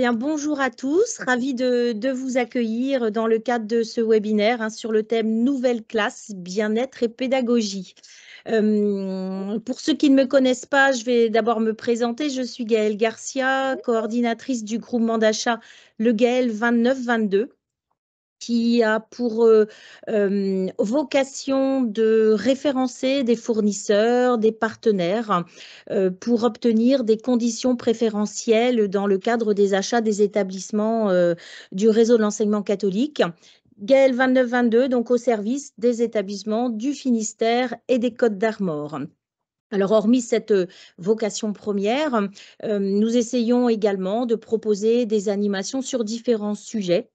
bien, bonjour à tous, ravi de vous accueillir dans le cadre de ce webinaire sur le thème Nouvelle classe, bien-être et pédagogie. Pour ceux qui ne me connaissent pas, je vais d'abord me présenter. Je suis Gaëlle Garcia, coordinatrice du groupement d'achat Le Gaël 2922, qui a pour vocation de référencer des fournisseurs, des partenaires, pour obtenir des conditions préférentielles dans le cadre des achats des établissements du réseau de l'enseignement catholique. Gaël 2922, donc au service des établissements du Finistère et des Côtes-d'Armor. Alors, hormis cette vocation première, nous essayons également de proposer des animations sur différents sujets.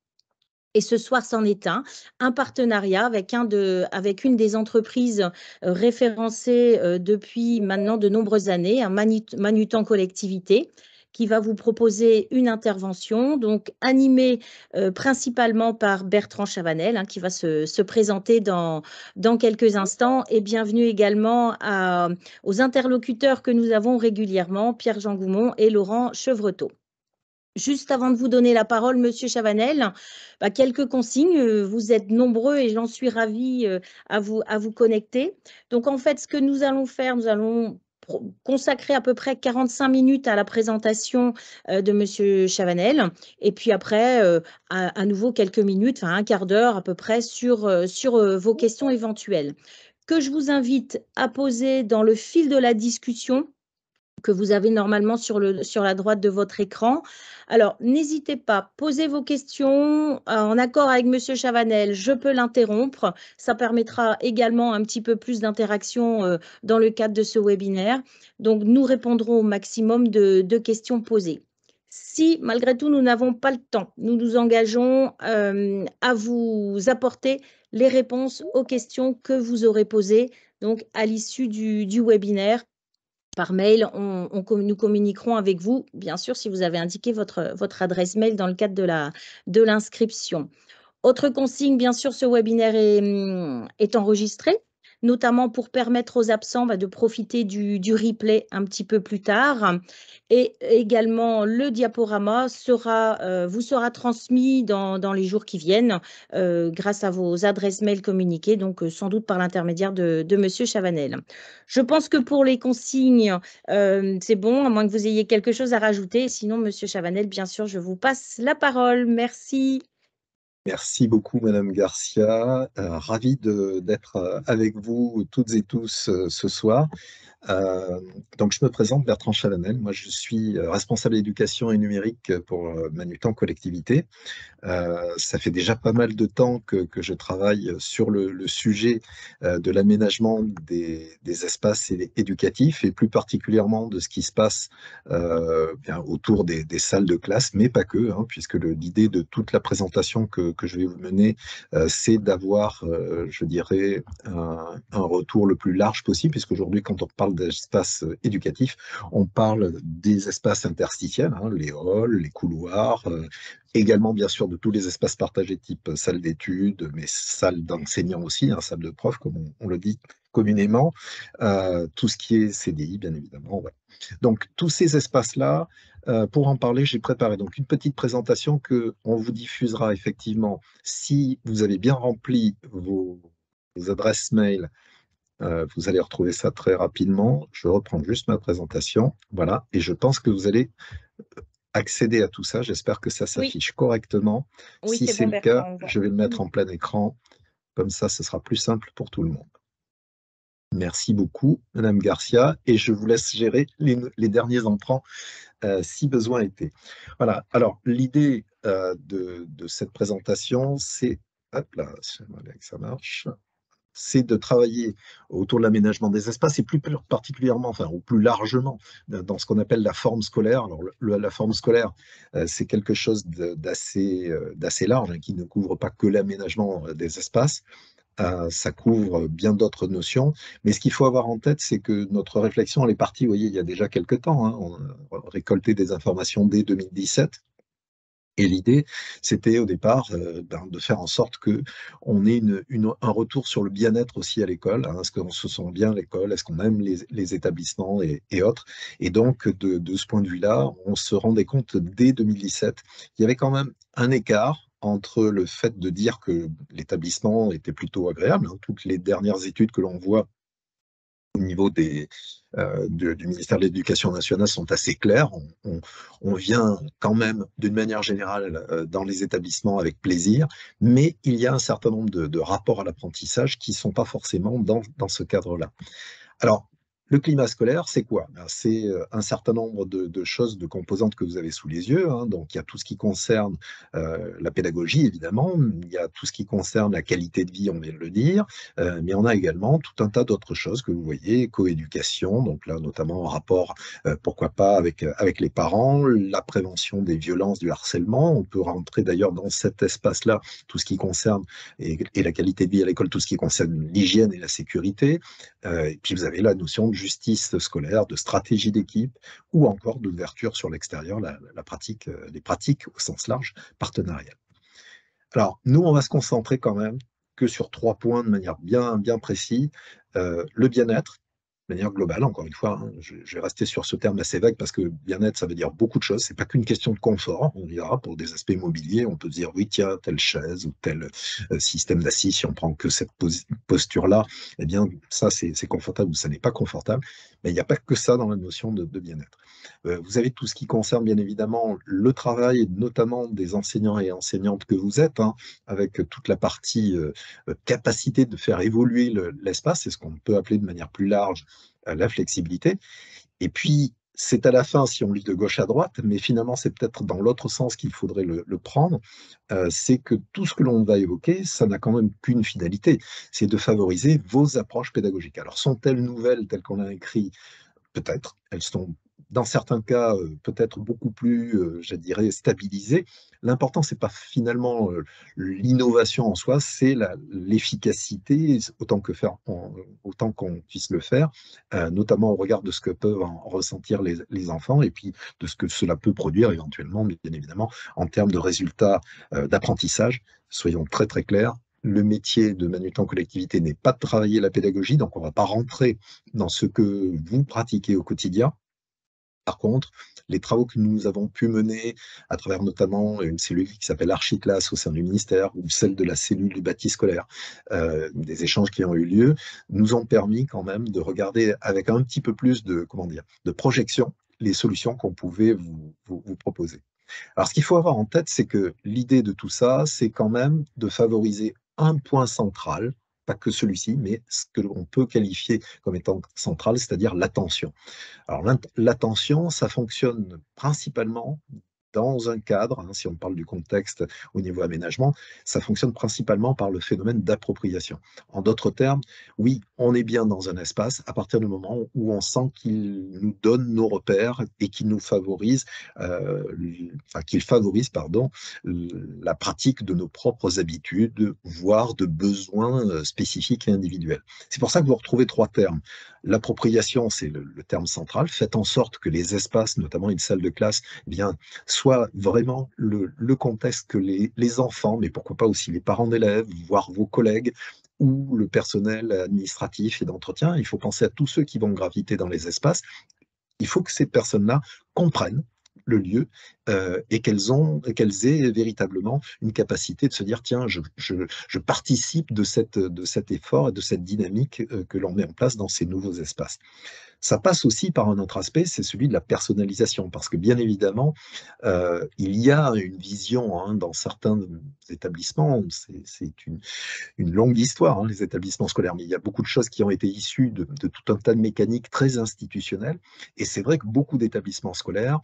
Et ce soir, c'en est un partenariat avec une des entreprises référencées depuis maintenant de nombreuses années, un Manutan Collectivité, qui va vous proposer une intervention, donc animée principalement par Bertrand Chavanel, qui va se présenter dans quelques instants. Et bienvenue également aux interlocuteurs que nous avons régulièrement, Pierre-Jean Goumont et Laurent Chevretot. Juste avant de vous donner la parole, Monsieur Chavanel, quelques consignes. Vous êtes nombreux et j'en suis ravie à vous connecter. Donc, en fait, ce que nous allons faire, nous allons consacrer à peu près 45 minutes à la présentation de Monsieur Chavanel. Et puis après, à nouveau quelques minutes, enfin un quart d'heure à peu près sur vos questions éventuelles, que je vous invite à poser dans le fil de la discussion que vous avez normalement sur la droite de votre écran. Alors, n'hésitez pas, posez vos questions en accord avec Monsieur Chavanel. Je peux l'interrompre. Ça permettra également un petit peu plus d'interaction dans le cadre de ce webinaire. Donc, nous répondrons au maximum de questions posées. Si, malgré tout, nous n'avons pas le temps, nous nous engageons à vous apporter les réponses aux questions que vous aurez posées donc, à l'issue du webinaire. Par mail, nous communiquerons avec vous, bien sûr, si vous avez indiqué votre adresse mail dans le cadre de l'inscription. Autre consigne, bien sûr, ce webinaire est enregistré, notamment pour permettre aux absents de profiter du replay un petit peu plus tard. Et également, le diaporama vous sera transmis dans les jours qui viennent grâce à vos adresses mail communiquées, donc sans doute par l'intermédiaire de Monsieur Chavanel. Je pense que pour les consignes, c'est bon, à moins que vous ayez quelque chose à rajouter. Sinon, Monsieur Chavanel, bien sûr, je vous passe la parole. Merci. Merci beaucoup, Madame Garcia. Ravi d'être avec vous toutes et tous ce soir. Donc, je me présente, Bertrand Chavanel. Moi, je suis responsable éducation et numérique pour Manutan Collectivité. Ça fait déjà pas mal de temps que je travaille sur le sujet de l'aménagement des espaces éducatifs et plus particulièrement de ce qui se passe autour des salles de classe, mais pas que, puisque l'idée de toute la présentation que je vais vous mener, c'est d'avoir, je dirais, un retour le plus large possible, puisqu'aujourd'hui, quand on parle d'espace éducatif, on parle des espaces interstitiels, les halls, les couloirs, également, bien sûr, de tous les espaces partagés type salle d'études, mais salle d'enseignants aussi, salle de prof, comme on le dit communément, tout ce qui est CDI, bien évidemment. Ouais. Donc, tous ces espaces-là, pour en parler, j'ai préparé donc une petite présentation qu'on vous diffusera effectivement si vous avez bien rempli vos adresses mail. Vous allez retrouver ça très rapidement. Je reprends juste ma présentation. Voilà. Et je pense que vous allez accéder à tout ça. J'espère que ça Oui, s'affiche correctement. oui, Si c'est c'est bon, le cas, Bertrand. je vais le mettre en plein écran. Comme ça, ce sera plus simple pour tout le monde. Merci beaucoup, Madame Garcia, et je vous laisse gérer les derniers entrants si besoin était. Voilà. Alors, l'idée de cette présentation, c'est, hop là, ça marche, c'est de travailler autour de l'aménagement des espaces et plus particulièrement, enfin, ou plus largement, dans ce qu'on appelle la forme scolaire. Alors, la forme scolaire, c'est quelque chose d'assez large, qui ne couvre pas que l'aménagement des espaces. Ça couvre bien d'autres notions. Mais ce qu'il faut avoir en tête, c'est que notre réflexion, elle est partie, vous voyez, il y a déjà quelques temps. On a récolté des informations dès 2017. Et l'idée, c'était au départ de faire en sorte que on ait un retour sur le bien-être aussi à l'école, hein. Est-ce qu'on se sent bien à l'école? Est-ce qu'on aime les établissements et autres? Et donc, de ce point de vue-là, on se rendait compte dès 2017 qu'il y avait quand même un écart entre le fait de dire que l'établissement était plutôt agréable, hein. Toutes les dernières études que l'on voit au niveau du ministère de l'Éducation nationale sont assez clairs. On vient quand même, d'une manière générale, dans les établissements avec plaisir, mais il y a un certain nombre de rapports à l'apprentissage qui ne sont pas forcément dans ce cadre-là. Alors, le climat scolaire, c'est quoi? Ben, c'est un certain nombre de choses, de composantes que vous avez sous les yeux, hein. Donc, il y a tout ce qui concerne la pédagogie, évidemment. Il y a tout ce qui concerne la qualité de vie, on vient de le dire. Mais on a également tout un tas d'autres choses que vous voyez, coéducation, donc là, notamment en rapport, pourquoi pas, avec les parents, la prévention des violences, du harcèlement. On peut rentrer d'ailleurs dans cet espace-là, tout ce qui concerne, et la qualité de vie à l'école, tout ce qui concerne l'hygiène et la sécurité. Et puis vous avez la notion de justice scolaire, de stratégie d'équipe, ou encore d'ouverture sur l'extérieur, la pratique, les pratiques au sens large, partenariales. Alors, nous, on va se concentrer quand même que sur 3 points de manière bien, bien précise. Le bien-être, de manière globale, encore une fois, hein, je vais rester sur ce terme assez vague parce que bien-être, ça veut dire beaucoup de choses. C'est pas qu'une question de confort. On dira pour des aspects mobiliers, on peut se dire oui, tiens, telle chaise ou tel système d'assises, si on prend que cette posture-là, eh bien, ça, c'est confortable ou ça n'est pas confortable. Mais il n'y a pas que ça dans la notion de bien-être. Vous avez tout ce qui concerne bien évidemment le travail, notamment des enseignants et enseignantes que vous êtes, hein, avec toute la partie capacité de faire évoluer l'espace, c'est ce qu'on peut appeler de manière plus large la flexibilité. Et puis, c'est à la fin, si on lit de gauche à droite, mais finalement, c'est peut-être dans l'autre sens qu'il faudrait le prendre, c'est que tout ce que l'on va évoquer, ça n'a quand même qu'une finalité, c'est de favoriser vos approches pédagogiques. Alors, sont-elles nouvelles telles qu'on a écrit? Peut-être. Elles sont, dans certains cas, peut-être beaucoup plus, je dirais, stabilisées. L'important, c'est pas finalement l'innovation en soi, c'est l'efficacité, autant qu'on puisse le faire, notamment au regard de ce que peuvent en ressentir les enfants et puis de ce que cela peut produire éventuellement, bien évidemment, en termes de résultats d'apprentissage. Soyons très très clairs. Le métier de manutenant en collectivité n'est pas de travailler la pédagogie, donc on ne va pas rentrer dans ce que vous pratiquez au quotidien. Par contre, les travaux que nous avons pu mener à travers notamment une cellule qui s'appelle Archiclasse au sein du ministère ou celle de la cellule du bâti scolaire, des échanges qui ont eu lieu, nous ont permis quand même de regarder avec un petit peu plus de, comment dire, de projection les solutions qu'on pouvait vous proposer. Alors, ce qu'il faut avoir en tête, c'est que l'idée de tout ça, c'est quand même de favoriser un point central, pas que celui-ci, mais ce que l'on peut qualifier comme étant central, c'est-à-dire l'attention. Alors, l'attention, ça fonctionne principalement dans un cadre, hein, si on parle du contexte au niveau aménagement, ça fonctionne principalement par le phénomène d'appropriation. En d'autres termes, oui, on est bien dans un espace à partir du moment où on sent qu'il nous donne nos repères et qu'il nous favorise, enfin qu'il favorise, pardon, la pratique de nos propres habitudes, voire de besoins spécifiques et individuels. C'est pour ça que vous retrouvez 3 termes. L'appropriation, c'est le terme central. Faites en sorte que les espaces, notamment une salle de classe, eh bien, soit vraiment le contexte que les enfants, mais pourquoi pas aussi les parents d'élèves, voire vos collègues ou le personnel administratif et d'entretien, il faut penser à tous ceux qui vont graviter dans les espaces. Il faut que ces personnes-là comprennent le lieu qu'elles aient véritablement une capacité de se dire, tiens, je participe de cet effort et de cette dynamique que l'on met en place dans ces nouveaux espaces. Ça passe aussi par un autre aspect, c'est celui de la personnalisation, parce que bien évidemment, il y a une vision hein, dans certains établissements, c'est une longue histoire, hein, les établissements scolaires, mais il y a beaucoup de choses qui ont été issues de tout un tas de mécaniques très institutionnelles, et c'est vrai que beaucoup d'établissements scolaires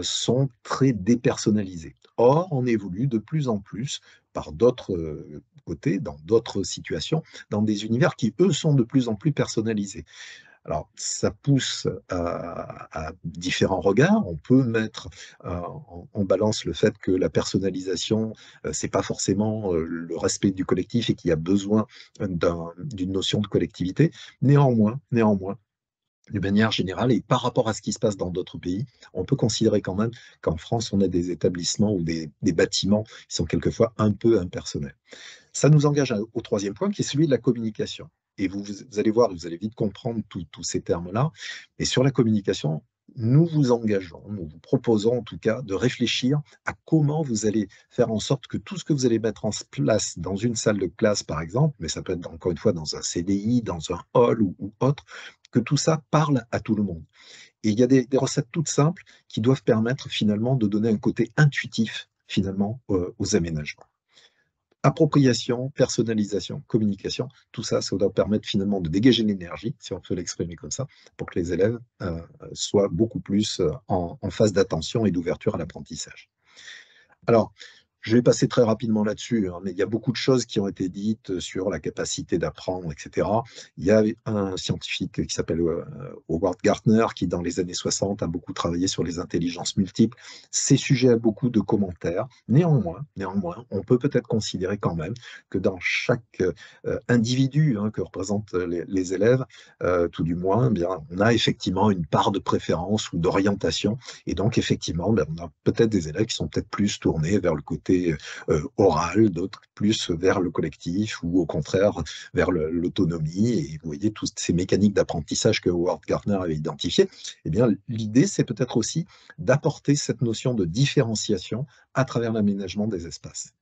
sont très dépersonnalisés. Or, on évolue de plus en plus par d'autres côtés, dans d'autres situations, dans des univers qui, eux, sont de plus en plus personnalisés. Alors, ça pousse à différents regards. On peut mettre en balance le fait que la personnalisation, c'est pas forcément le respect du collectif et qu'il y a besoin d'une notion de collectivité. Néanmoins, de manière générale, et par rapport à ce qui se passe dans d'autres pays, on peut considérer quand même qu'en France, on a des établissements ou des bâtiments qui sont quelquefois un peu impersonnels. Ça nous engage au troisième point, qui est celui de la communication. Et vous allez voir, vous allez vite comprendre tous ces termes-là. Et sur la communication, nous vous engageons, nous vous proposons en tout cas de réfléchir à comment vous allez faire en sorte que tout ce que vous allez mettre en place dans une salle de classe, par exemple, mais ça peut être encore une fois dans un CDI, dans un hall ou autre, que tout ça parle à tout le monde. Et il y a des recettes toutes simples qui doivent permettre finalement de donner un côté intuitif finalement aux aménagements. Appropriation, personnalisation, communication, tout ça, ça doit permettre finalement de dégager l'énergie, si on peut l'exprimer comme ça, pour que les élèves soient beaucoup plus en phase d'attention et d'ouverture à l'apprentissage. Alors, je vais passer très rapidement là-dessus, hein, mais il y a beaucoup de choses qui ont été dites sur la capacité d'apprendre, etc. Il y a un scientifique qui s'appelle Howard Gardner qui, dans les années 60, a beaucoup travaillé sur les intelligences multiples. Ces sujets ont beaucoup de commentaires. Néanmoins, on peut peut-être considérer quand même que dans chaque individu que représentent les élèves, tout du moins, eh bien, on a effectivement une part de préférence ou d'orientation. Et donc, effectivement, on a peut-être des élèves qui sont peut-être plus tournés vers le côté oral, d'autres plus vers le collectif ou au contraire vers l'autonomie. Et vous voyez, toutes ces mécaniques d'apprentissage que Howard Gardner avait identifiées, eh bien, l'idée, c'est peut-être aussi d'apporter cette notion de différenciation à travers l'aménagement des espaces.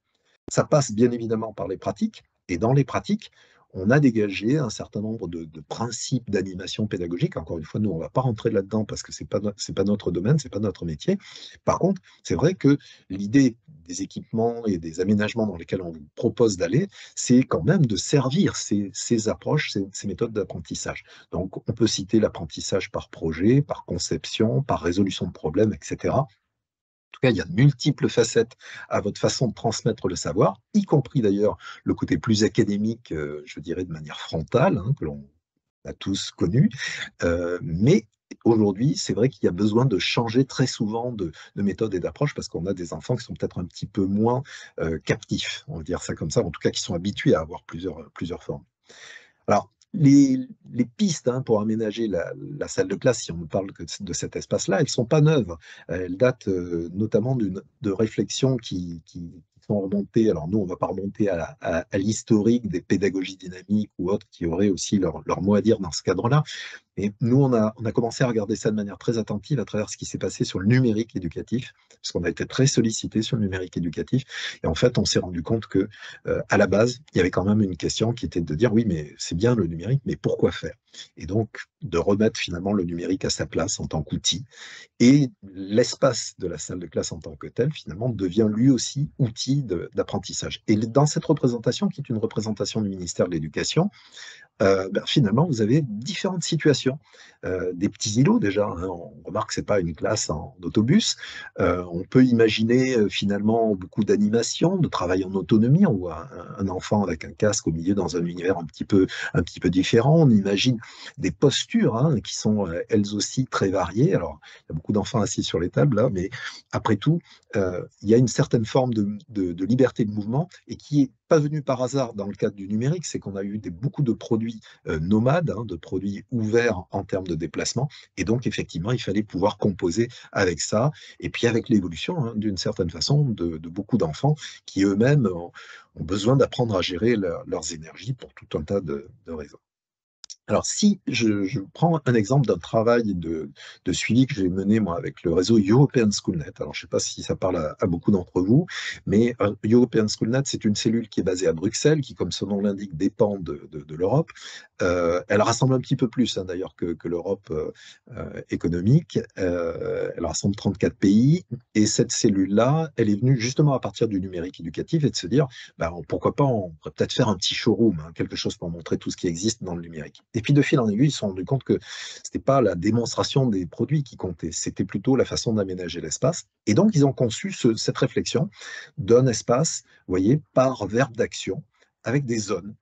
Ça passe bien évidemment par les pratiques, et dans les pratiques, on a dégagé un certain nombre de principes d'animation pédagogique. Encore une fois, nous, on ne va pas rentrer là-dedans parce que ce n'est pas notre domaine, ce n'est pas notre métier. Par contre, c'est vrai que l'idée des équipements et des aménagements dans lesquels on vous propose d'aller, c'est quand même de servir ces approches, ces méthodes d'apprentissage. Donc, on peut citer l'apprentissage par projet, par conception, par résolution de problèmes, etc. En tout cas, il y a de multiples facettes à votre façon de transmettre le savoir, y compris d'ailleurs le côté plus académique, je dirais de manière frontale, que l'on a tous connu. Mais aujourd'hui, c'est vrai qu'il y a besoin de changer très souvent de méthode et d'approche parce qu'on a des enfants qui sont peut-être un petit peu moins captifs, on va dire ça comme ça, en tout cas qui sont habitués à avoir plusieurs formes. Alors, les pistes pour aménager la salle de classe, si on ne parle que de cet espace-là, elles ne sont pas neuves. Elles datent notamment de réflexions qui sont remontées. Alors nous, on ne va pas remonter à l'historique des pédagogies dynamiques ou autres qui auraient aussi leur mot à dire dans ce cadre-là. Et nous, on a commencé à regarder ça de manière très attentive à travers ce qui s'est passé sur le numérique éducatif, parce qu'on a été très sollicité sur le numérique éducatif. Et en fait, on s'est rendu compte que, à la base, il y avait quand même une question qui était de dire, oui, mais c'est bien le numérique, mais pourquoi faire? Et donc, de remettre finalement le numérique à sa place en tant qu'outil. Et l'espace de la salle de classe en tant que tel, finalement, devient lui aussi outil d'apprentissage. Et dans cette représentation, qui est une représentation du ministère de l'Éducation, finalement, vous avez différentes situations. Des petits îlots déjà, on remarque que ce n'est pas une classe en autobus. On peut imaginer finalement beaucoup d'animation, de travail en autonomie. On voit un enfant avec un casque au milieu dans un univers un petit peu différent. On imagine des postures qui sont elles aussi très variées. Alors, il y a beaucoup d'enfants assis sur les tables là, mais après tout, il y a une certaine forme de liberté de mouvement et qui est pas venu par hasard dans le cadre du numérique, c'est qu'on a eu beaucoup de produits nomades, de produits ouverts en termes de déplacement, et donc effectivement, il fallait pouvoir composer avec ça, et puis avec l'évolution, d'une certaine façon, de beaucoup d'enfants qui eux-mêmes ont besoin d'apprendre à gérer leurs énergies pour tout un tas de raisons. Alors, si je prends un exemple d'un travail de suivi que j'ai mené, moi, avec le réseau European Schoolnet. Alors, je ne sais pas si ça parle à beaucoup d'entre vous, mais European Schoolnet, c'est une cellule qui est basée à Bruxelles, qui, comme son nom l'indique, dépend de l'Europe. Elle rassemble un petit peu plus, d'ailleurs, que l'Europe économique. Elle rassemble 34 pays. Et cette cellule-là, elle est venue justement à partir du numérique éducatif et de se dire, pourquoi pas, on pourrait peut-être faire un petit showroom, quelque chose pour montrer tout ce qui existe dans le numérique. Et puis de fil en aiguille, ils se sont rendus compte que ce n'était pas la démonstration des produits qui comptait, c'était plutôt la façon d'aménager l'espace. Et donc, ils ont conçu cette réflexion d'un espace, vous voyez, par verbe d'action, avec des zones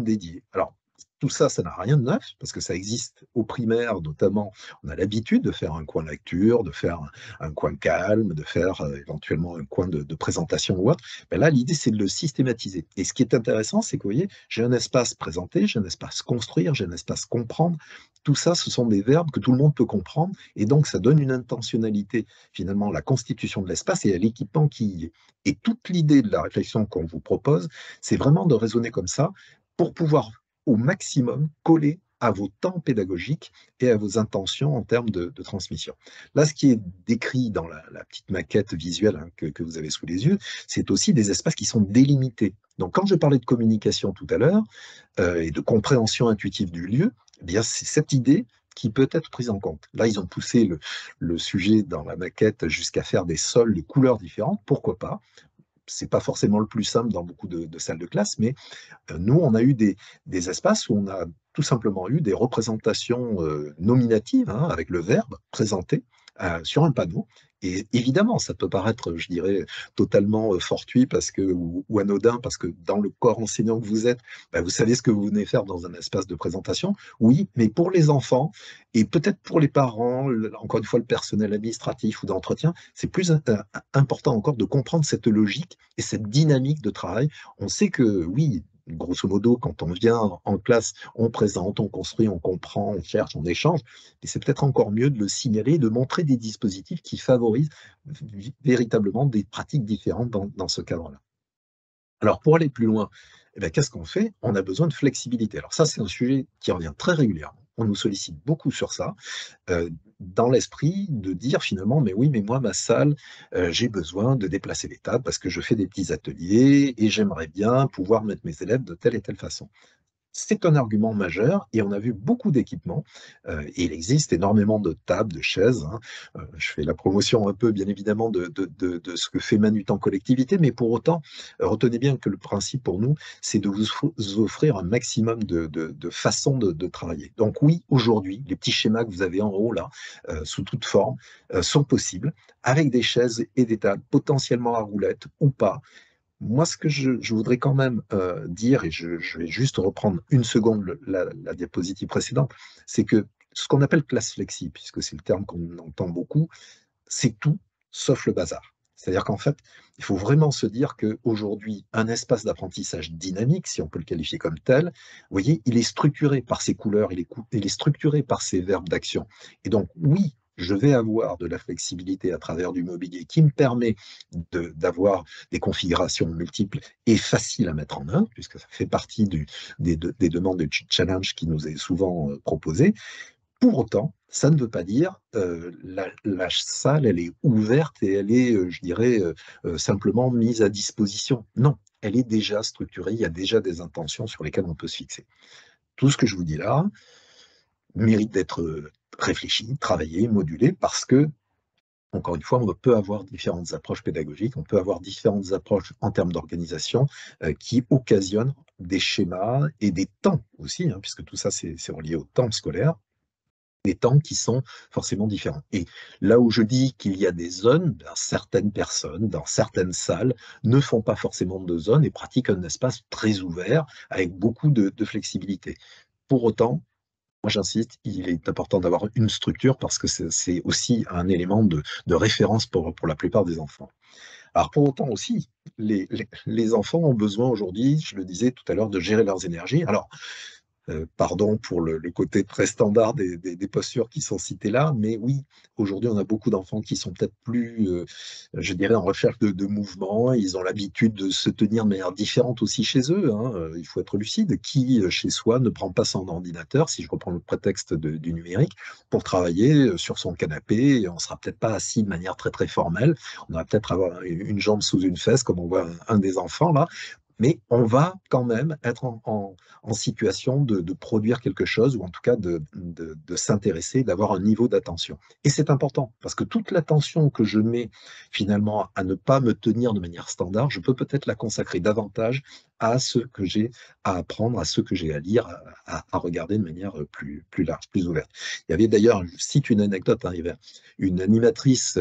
dédiées. Alors, tout ça, ça n'a rien de neuf, parce que ça existe au primaire, notamment, on a l'habitude de faire un coin lecture, de faire un coin calme, de faire éventuellement un coin de présentation ou autre. Ben là, l'idée, c'est de le systématiser. Et ce qui est intéressant, c'est que, vous voyez, j'ai un espace présenté, j'ai un espace construire, j'ai un espace comprendre, tout ça, ce sont des verbes que tout le monde peut comprendre, et donc ça donne une intentionnalité, finalement, à la constitution de l'espace et à l'équipement qui y est. Et toute l'idée de la réflexion qu'on vous propose, c'est vraiment de raisonner comme ça pour pouvoir au maximum coller à vos temps pédagogiques et à vos intentions en termes de transmission. Là, ce qui est décrit dans la petite maquette visuelle hein, que vous avez sous les yeux, c'est aussi des espaces qui sont délimités. Donc, quand je parlais de communication tout à l'heure et de compréhension intuitive du lieu, eh bien, c'est cette idée qui peut être prise en compte. Là, ils ont poussé le sujet dans la maquette jusqu'à faire des sols de couleurs différentes. Pourquoi pas? C'est pas forcément le plus simple dans beaucoup de salles de classe, mais nous, on a eu des espaces où on a tout simplement eu des représentations nominatives, hein, avec le verbe présenté sur un panneau. Et évidemment, ça peut paraître, je dirais, totalement fortuit ou anodin, parce que dans le corps enseignant que vous êtes, bah, vous savez ce que vous venez faire dans un espace de présentation. Oui, mais pour les enfants, et peut-être pour les parents, encore une fois, le personnel administratif ou d'entretien, c'est plus important encore de comprendre cette logique et cette dynamique de travail. On sait que, oui, grosso modo, quand on vient en classe, on présente, on construit, on comprend, on cherche, on échange. Mais c'est peut-être encore mieux de le signaler, de montrer des dispositifs qui favorisent véritablement des pratiques différentes dans ce cadre-là. Alors, pour aller plus loin, eh bien, qu'est-ce qu'on fait? On a besoin de flexibilité. Alors ça, c'est un sujet qui revient très régulièrement. On nous sollicite beaucoup sur ça, dans l'esprit de dire finalement: «Mais oui, mais moi, ma salle, j'ai besoin de déplacer les tables parce que je fais des petits ateliers et j'aimerais bien pouvoir mettre mes élèves de telle et telle façon». C'est un argument majeur et on a vu beaucoup d'équipements. Et il existe énormément de tables, de chaises, hein. Je fais la promotion un peu, bien évidemment, de ce que fait Manutan Collectivité, mais pour autant, retenez bien que le principe pour nous, c'est de vous offrir un maximum de façons de travailler. Donc oui, aujourd'hui, les petits schémas que vous avez en haut là, sous toute forme, sont possibles, avec des chaises et des tables potentiellement à roulettes ou pas. Moi, ce que je voudrais quand même dire, et je vais juste reprendre une seconde la diapositive précédente, c'est que ce qu'on appelle classe flexi, puisque c'est le terme qu'on entend beaucoup, c'est tout sauf le bazar. C'est-à-dire qu'en fait, il faut vraiment se dire qu'aujourd'hui, un espace d'apprentissage dynamique, si on peut le qualifier comme tel, vous voyez, il est structuré par ses couleurs, il est structuré par ses verbes d'action. Et donc, oui, je vais avoir de la flexibilité à travers du mobilier qui me permet d'avoir des configurations multiples et faciles à mettre en œuvre, puisque ça fait partie des demandes de challenge qui nous est souvent proposé. Pour autant, ça ne veut pas dire la salle, elle est ouverte et elle est, je dirais, simplement mise à disposition. Non, elle est déjà structurée, il y a déjà des intentions sur lesquelles on peut se fixer. Tout ce que je vous dis là mérite d'être réfléchi, travaillé, modulé, parce que, encore une fois, on peut avoir différentes approches pédagogiques, on peut avoir différentes approches en termes d'organisation qui occasionnent des schémas et des temps aussi, hein, puisque tout ça, c'est relié au temps scolaire, des temps qui sont forcément différents. Et là où je dis qu'il y a des zones, ben, certaines personnes, dans certaines salles, ne font pas forcément de zone et pratiquent un espace très ouvert avec beaucoup de flexibilité. Pour autant, moi j'insiste, il est important d'avoir une structure parce que c'est aussi un élément de référence pour la plupart des enfants. Alors pour autant aussi, les enfants ont besoin aujourd'hui, je le disais tout à l'heure, de gérer leurs énergies. Alors, pardon pour le côté très standard des postures qui sont citées là, mais oui, aujourd'hui, on a beaucoup d'enfants qui sont peut-être plus, je dirais, en recherche de mouvement. Ils ont l'habitude de se tenir de manière différente aussi chez eux, hein, il faut être lucide. Qui, chez soi, ne prend pas son ordinateur, si je reprends le prétexte du numérique, pour travailler sur son canapé, et on ne sera peut-être pas assis de manière très très formelle. On va peut-être avoir une jambe sous une fesse, comme on voit un des enfants là, mais on va quand même être en situation de produire quelque chose, ou en tout cas de s'intéresser, d'avoir un niveau d'attention. Et c'est important, parce que toute l'attention que je mets finalement à ne pas me tenir de manière standard, je peux peut-être la consacrer davantage à ce que j'ai à apprendre, à ce que j'ai à lire, à regarder de manière plus large, plus ouverte. Il y avait d'ailleurs, je cite une anecdote, hein, il y avait une animatrice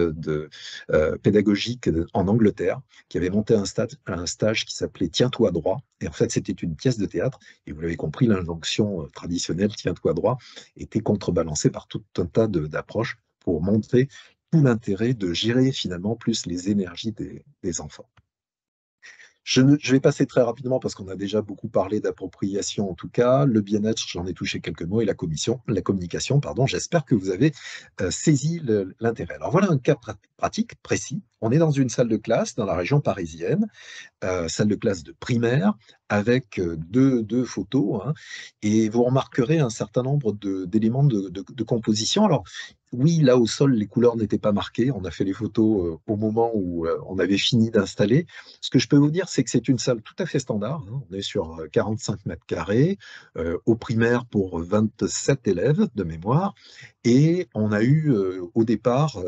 pédagogique en Angleterre qui avait monté un stage qui s'appelait Tiens-toi droit. Et en fait, c'était une pièce de théâtre. Et vous l'avez compris, l'injonction traditionnelle Tiens-toi droit était contrebalancée par tout un tas d'approches pour montrer tout l'intérêt de gérer finalement plus les énergies des enfants. Je vais passer très rapidement parce qu'on a déjà beaucoup parlé d'appropriation en tout cas. Le bien-être, j'en ai touché quelques mots, et la communication, pardon. J'espère que vous avez saisi l'intérêt. Alors voilà un cas pratique, précis. On est dans une salle de classe dans la région parisienne, salle de classe de primaire, avec deux photos, hein, et vous remarquerez un certain nombre d'éléments de composition. Alors, oui, là au sol, les couleurs n'étaient pas marquées. On a fait les photos au moment où on avait fini d'installer. Ce que je peux vous dire, c'est que c'est une salle tout à fait standard, hein. On est sur 45 mètres carrés, au primaire pour 27 élèves de mémoire. Et on a eu au départ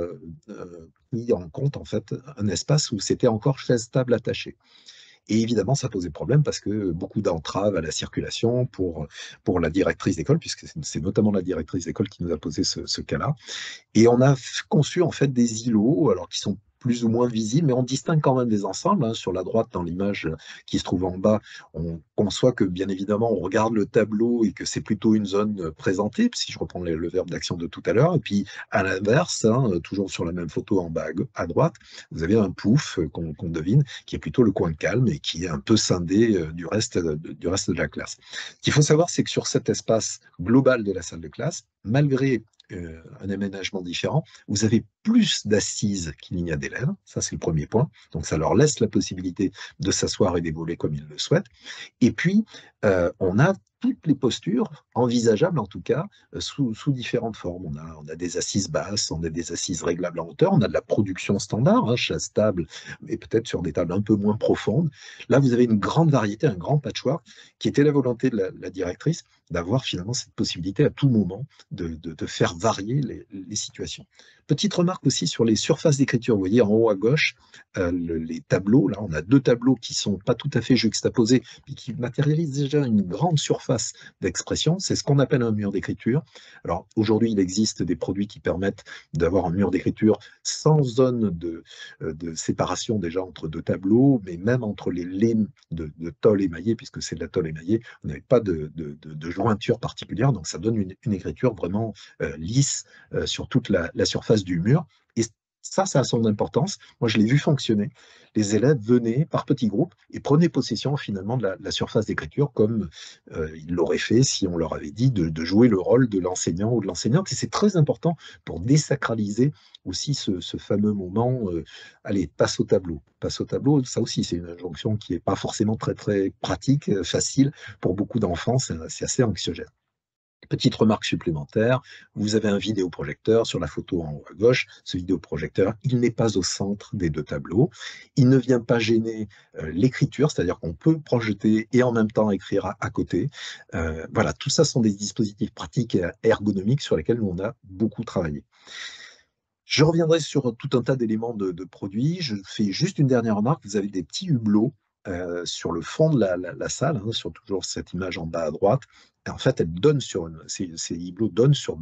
pris en compte en fait un espace où c'était encore chaise table attachée. Et évidemment, ça posait problème parce que beaucoup d'entraves à la circulation pour la directrice d'école, puisque c'est notamment la directrice d'école qui nous a posé ce cas-là. Et on a conçu en fait des îlots, alors qui sont plus ou moins visibles, mais on distingue quand même des ensembles, hein. Sur la droite, dans l'image qui se trouve en bas, on conçoit que bien évidemment, on regarde le tableau et que c'est plutôt une zone présentée, si je reprends le verbe d'action de tout à l'heure. Et puis à l'inverse, hein, toujours sur la même photo en bas à droite, vous avez un pouf qu'on devine, qui est plutôt le coin calme et qui est un peu scindé du reste de la classe. Ce qu'il faut savoir, c'est que sur cet espace global de la salle de classe, malgré un aménagement différent, vous avez plus d'assises qu'il n'y a d'élèves, ça c'est le premier point, donc ça leur laisse la possibilité de s'asseoir et d'évoluer comme ils le souhaitent. Et puis, on a toutes les postures envisageables, en tout cas, sous différentes formes. On a des assises basses, on a des assises réglables en hauteur, on a de la production standard, hein, chaise table, mais peut-être sur des tables un peu moins profondes. Là, vous avez une grande variété, un grand patchwork, qui était la volonté de la directrice d'avoir finalement cette possibilité à tout moment de faire varier les situations. Petite remarque aussi sur les surfaces d'écriture. Vous voyez en haut à gauche, les tableaux. Là, on a deux tableaux qui sont pas tout à fait juxtaposés, mais qui matérialisent déjà une grande surface d'expression. C'est ce qu'on appelle un mur d'écriture. Alors aujourd'hui, il existe des produits qui permettent d'avoir un mur d'écriture sans zone de séparation déjà entre deux tableaux, mais même entre les laines de tôle émaillée, puisque c'est de la tôle émaillée, vous n'avez pas de jointure particulière, donc ça donne une écriture vraiment lisse sur toute la surface du mur. Et ça a son importance. Moi, je l'ai vu fonctionner. Les élèves venaient par petits groupes et prenaient possession finalement de la surface d'écriture comme ils l'auraient fait si on leur avait dit de jouer le rôle de l'enseignant ou de l'enseignante. Et c'est très important pour désacraliser aussi ce fameux moment, allez, passe au tableau. Passe au tableau, ça aussi, c'est une injonction qui n'est pas forcément très, très pratique, facile. Pour beaucoup d'enfants, c'est assez anxiogène. Petite remarque supplémentaire, vous avez un vidéoprojecteur sur la photo en haut à gauche. Ce vidéoprojecteur, il n'est pas au centre des deux tableaux. Il ne vient pas gêner l'écriture, c'est-à-dire qu'on peut projeter et en même temps écrire à côté. Voilà, tout ça sont des dispositifs pratiques et ergonomiques sur lesquels nous, on a beaucoup travaillé. Je reviendrai sur tout un tas d'éléments de produits. Je fais juste une dernière remarque. Vous avez des petits hublots sur le fond de la salle, hein, sur toujours cette image en bas à droite. Et en fait, ces hublots donnent sur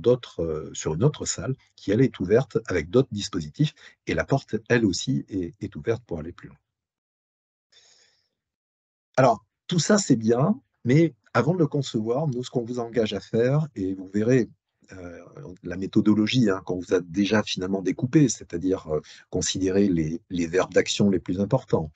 sur une autre salle qui, elle, est ouverte avec d'autres dispositifs. Et la porte, elle aussi, est ouverte pour aller plus loin. Alors, tout ça, c'est bien, mais avant de le concevoir, nous, ce qu'on vous engage à faire, et vous verrez euh, la méthodologie hein, qu'on vous a déjà finalement découpée, c'est-à-dire considérer les verbes d'action les plus importants,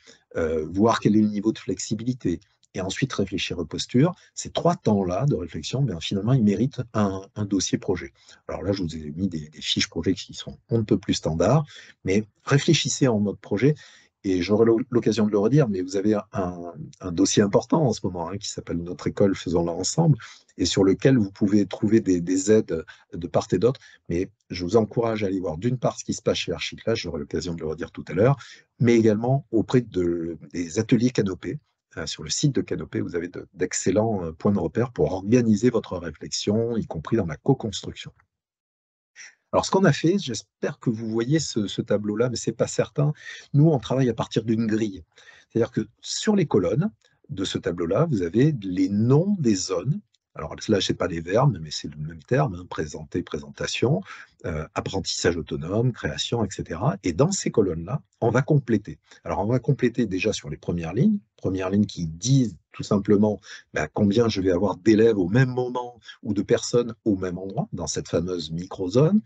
voir quel est le niveau de flexibilité, et ensuite réfléchir aux postures. Ces trois temps-là de réflexion, bien, finalement, ils méritent un dossier projet. Alors là, je vous ai mis des fiches projet qui sont un peu plus standards, mais réfléchissez en mode projet. Et j'aurai l'occasion de le redire, mais vous avez un dossier important en ce moment hein, qui s'appelle Notre école, faisons-la ensemble, et sur lequel vous pouvez trouver des aides de part et d'autre. Mais je vous encourage à aller voir d'une part ce qui se passe chez Archiclass, j'aurai l'occasion de le redire tout à l'heure, mais également auprès des ateliers Canopé. Sur le site de Canopé, vous avez d'excellents points de repère pour organiser votre réflexion, y compris dans la co-construction. Alors, ce qu'on a fait, j'espère que vous voyez ce tableau-là, mais ce n'est pas certain. Nous, on travaille à partir d'une grille. C'est-à-dire que sur les colonnes de ce tableau-là, vous avez les noms des zones. Alors là, ce n'est pas des verbes, mais c'est le même terme, hein, présenter, présentation, apprentissage autonome, création, etc. Et dans ces colonnes-là, on va compléter. Alors, on va compléter déjà sur les premières lignes qui disent tout simplement combien je vais avoir d'élèves au même moment ou de personnes au même endroit, dans cette fameuse microzone.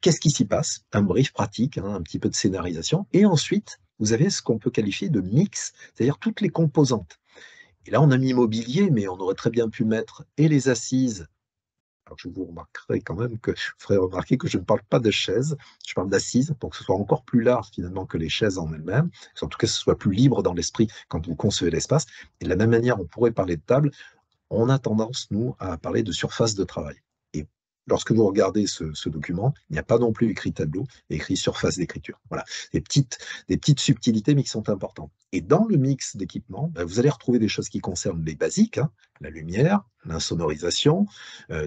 Qu'est-ce qui s'y passe? Un brief pratique, hein, un petit peu de scénarisation. Et ensuite, vous avez ce qu'on peut qualifier de mix, c'est-à-dire toutes les composantes. Et là, on a mis mobilier, mais on aurait très bien pu mettre et les assises. Alors, je vous remarquerai quand même que je ferai remarquer que je ne parle pas de chaises, je parle d'assises, pour que ce soit encore plus large finalement que les chaises en elles-mêmes, en tout cas que ce soit plus libre dans l'esprit quand vous concevez l'espace. Et de la même manière, on pourrait parler de table, on a tendance, nous, à parler de surface de travail. Et lorsque vous regardez ce document, il n'y a pas non plus écrit tableau, il y a écrit surface d'écriture. Voilà, des petites subtilités, mais qui sont importantes. Et dans le mix d'équipements, ben, vous allez retrouver des choses qui concernent les basiques, hein, la lumière, l'insonorisation,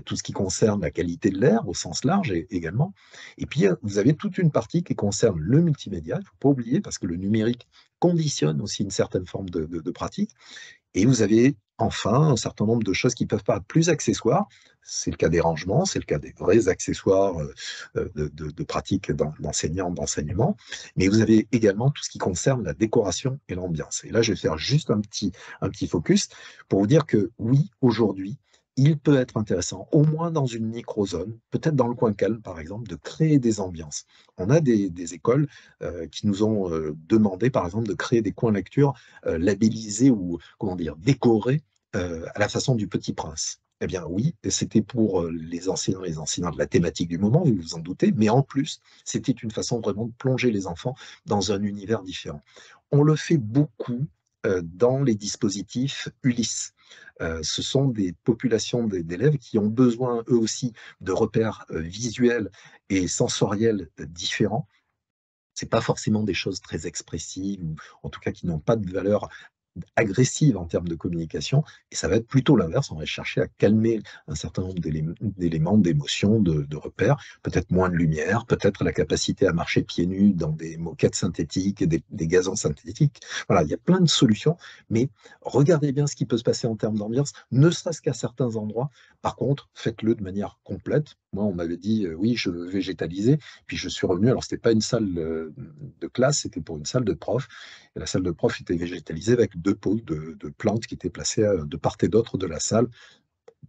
tout ce qui concerne la qualité de l'air au sens large également. Et puis, vous avez toute une partie qui concerne le multimédia, il ne faut pas oublier, parce que le numérique conditionne aussi une certaine forme de pratique. Et vous avez enfin un certain nombre de choses qui peuvent paraître plus accessoires. C'est le cas des rangements, c'est le cas des vrais accessoires de pratique d'enseignement. Mais vous avez également tout ce qui concerne la décoration et l'ambiance. Et là, je vais faire juste un petit focus pour vous dire que oui, aujourd'hui, il peut être intéressant, au moins dans une microzone, peut-être dans le coin calme par exemple, de créer des ambiances. On a des écoles qui nous ont demandé par exemple de créer des coins lecture labellisés ou comment dire décorés à la façon du Petit Prince. Eh bien oui, c'était pour les enseignants et les enseignants de la thématique du moment, vous vous en doutez, mais en plus, c'était une façon vraiment de plonger les enfants dans un univers différent. On le fait beaucoup dans les dispositifs Ulysse. Ce sont des populations d'élèves qui ont besoin, eux aussi, de repères visuels et sensoriels différents. C'est pas forcément des choses très expressives, ou en tout cas qui n'ont pas de valeur agressive en termes de communication, et ça va être plutôt l'inverse, on va chercher à calmer un certain nombre d'éléments, d'émotions, de repères, peut-être moins de lumière, peut-être la capacité à marcher pieds nus dans des moquettes synthétiques, et des gazons synthétiques. Voilà, il y a plein de solutions, mais regardez bien ce qui peut se passer en termes d'ambiance, ne serait-ce qu'à certains endroits. Par contre, faites-le de manière complète. Moi, on m'avait dit, oui, je veux végétaliser, puis je suis revenu, alors c'était pas une salle de classe, c'était pour une salle de prof, et la salle de prof était végétalisée avec deux pots de plantes qui étaient placées de part et d'autre de la salle.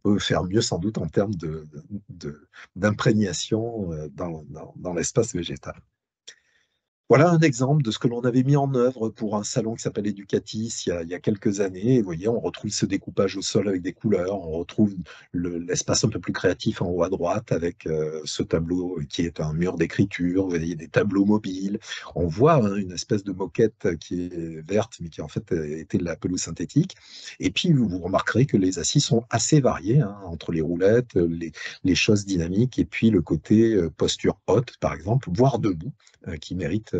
On peut faire mieux sans doute en termes d'imprégnation dans l'espace végétal. Voilà un exemple de ce que l'on avait mis en œuvre pour un salon qui s'appelle Educatis il y a quelques années. Et vous voyez, on retrouve ce découpage au sol avec des couleurs, on retrouve l'espace un peu plus créatif en haut à droite avec ce tableau qui est un mur d'écriture, vous voyez des tableaux mobiles. On voit hein, une espèce de moquette qui est verte, mais qui en fait était de la pelouse synthétique. Et puis, vous remarquerez que les assises sont assez variées, hein, entre les roulettes, les choses dynamiques, et puis le côté posture haute, par exemple, voire debout qui mérite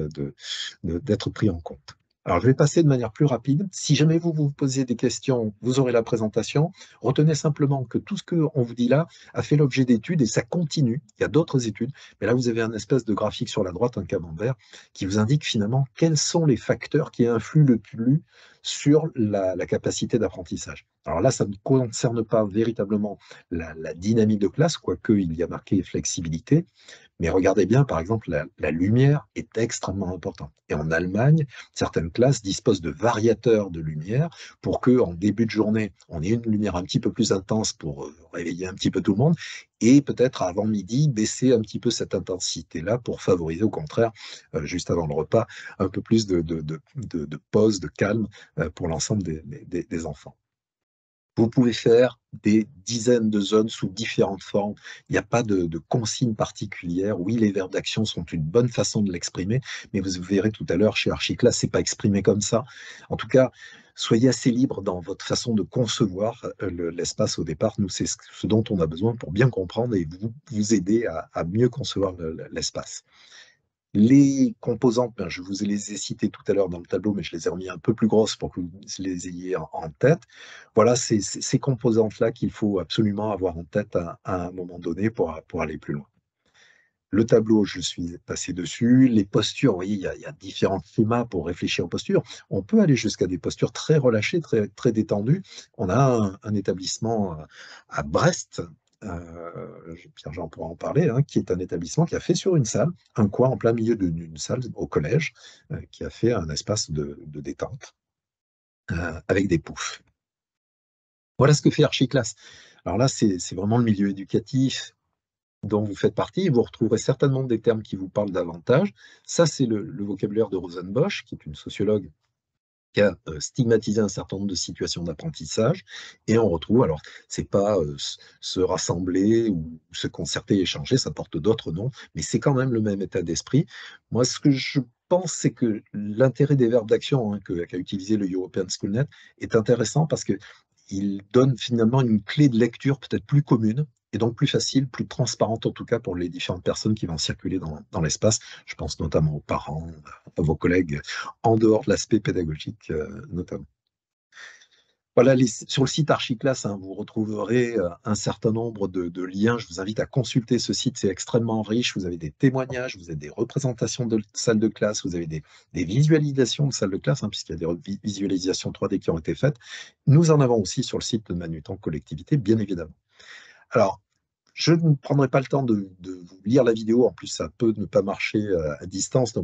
d'être pris en compte. Alors, je vais passer de manière plus rapide. Si jamais vous vous posez des questions, vous aurez la présentation. Retenez simplement que tout ce qu'on vous dit là a fait l'objet d'études et ça continue. Il y a d'autres études, mais là, vous avez un espèce de graphique sur la droite, un camembert, qui vous indique finalement quels sont les facteurs qui influent le plus sur la capacité d'apprentissage. Alors là, ça ne concerne pas véritablement la dynamique de classe, quoique il y a marqué flexibilité, mais regardez bien, par exemple, la lumière est extrêmement importante. Et en Allemagne, certaines classes disposent de variateurs de lumière pour que, en début de journée, on ait une lumière un petit peu plus intense pour réveiller un petit peu tout le monde, et peut-être avant midi, baisser un petit peu cette intensité-là pour favoriser, au contraire, juste avant le repas, un peu plus de pause, de calme pour l'ensemble des enfants. Vous pouvez faire des dizaines de zones sous différentes formes. Il n'y a pas de consigne particulière. Oui, les verbes d'action sont une bonne façon de l'exprimer, mais vous verrez tout à l'heure chez Archiclass, c'est pas exprimé comme ça. En tout cas, soyez assez libre dans votre façon de concevoir l'espace au départ. Nous, c'est ce dont on a besoin pour bien comprendre et vous aider à mieux concevoir l'espace. Les composantes, ben, je vous les ai citées tout à l'heure dans le tableau, mais je les ai remis un peu plus grosses pour que vous les ayez en tête. Voilà, c'est ces composantes-là qu'il faut absolument avoir en tête à un moment donné pour aller plus loin. Le tableau, je suis passé dessus. Les postures, vous voyez, il y a différents schémas pour réfléchir aux postures. On peut aller jusqu'à des postures très relâchées, très, très détendues. On a un établissement à Brest, Pierre-Jean pourra en parler, hein, qui est un établissement qui a fait sur une salle, un coin en plein milieu d'une salle au collège, qui a fait un espace de détente avec des poufs. Voilà ce que fait Archiclass. Alors là, c'est vraiment le milieu éducatif. dont vous faites partie, vous retrouverez certainement des termes qui vous parlent davantage. Ça, c'est le vocabulaire de Rosenbosch, qui est une sociologue qui a stigmatisé un certain nombre de situations d'apprentissage. Et on retrouve, alors, c'est pas se rassembler ou se concerter, échanger, ça porte d'autres noms, mais c'est quand même le même état d'esprit. Moi, ce que je pense, c'est que l'intérêt des verbes d'action qu'a utilisé le European Schoolnet est intéressant parce que il donne finalement une clé de lecture peut-être plus commune et donc plus facile, plus transparente en tout cas pour les différentes personnes qui vont circuler dans l'espace. Je pense notamment aux parents, à vos collègues, en dehors de l'aspect pédagogique notamment. Voilà, sur le site Archiclass, vous retrouverez un certain nombre de liens. Je vous invite à consulter ce site, c'est extrêmement riche. Vous avez des témoignages, vous avez des représentations de salles de classe, vous avez des visualisations de salles de classe, puisqu'il y a des visualisations 3D qui ont été faites. Nous en avons aussi sur le site de Manutan Collectivité, bien évidemment. Alors, je ne prendrai pas le temps de vous lire la vidéo, en plus ça peut ne pas marcher à distance,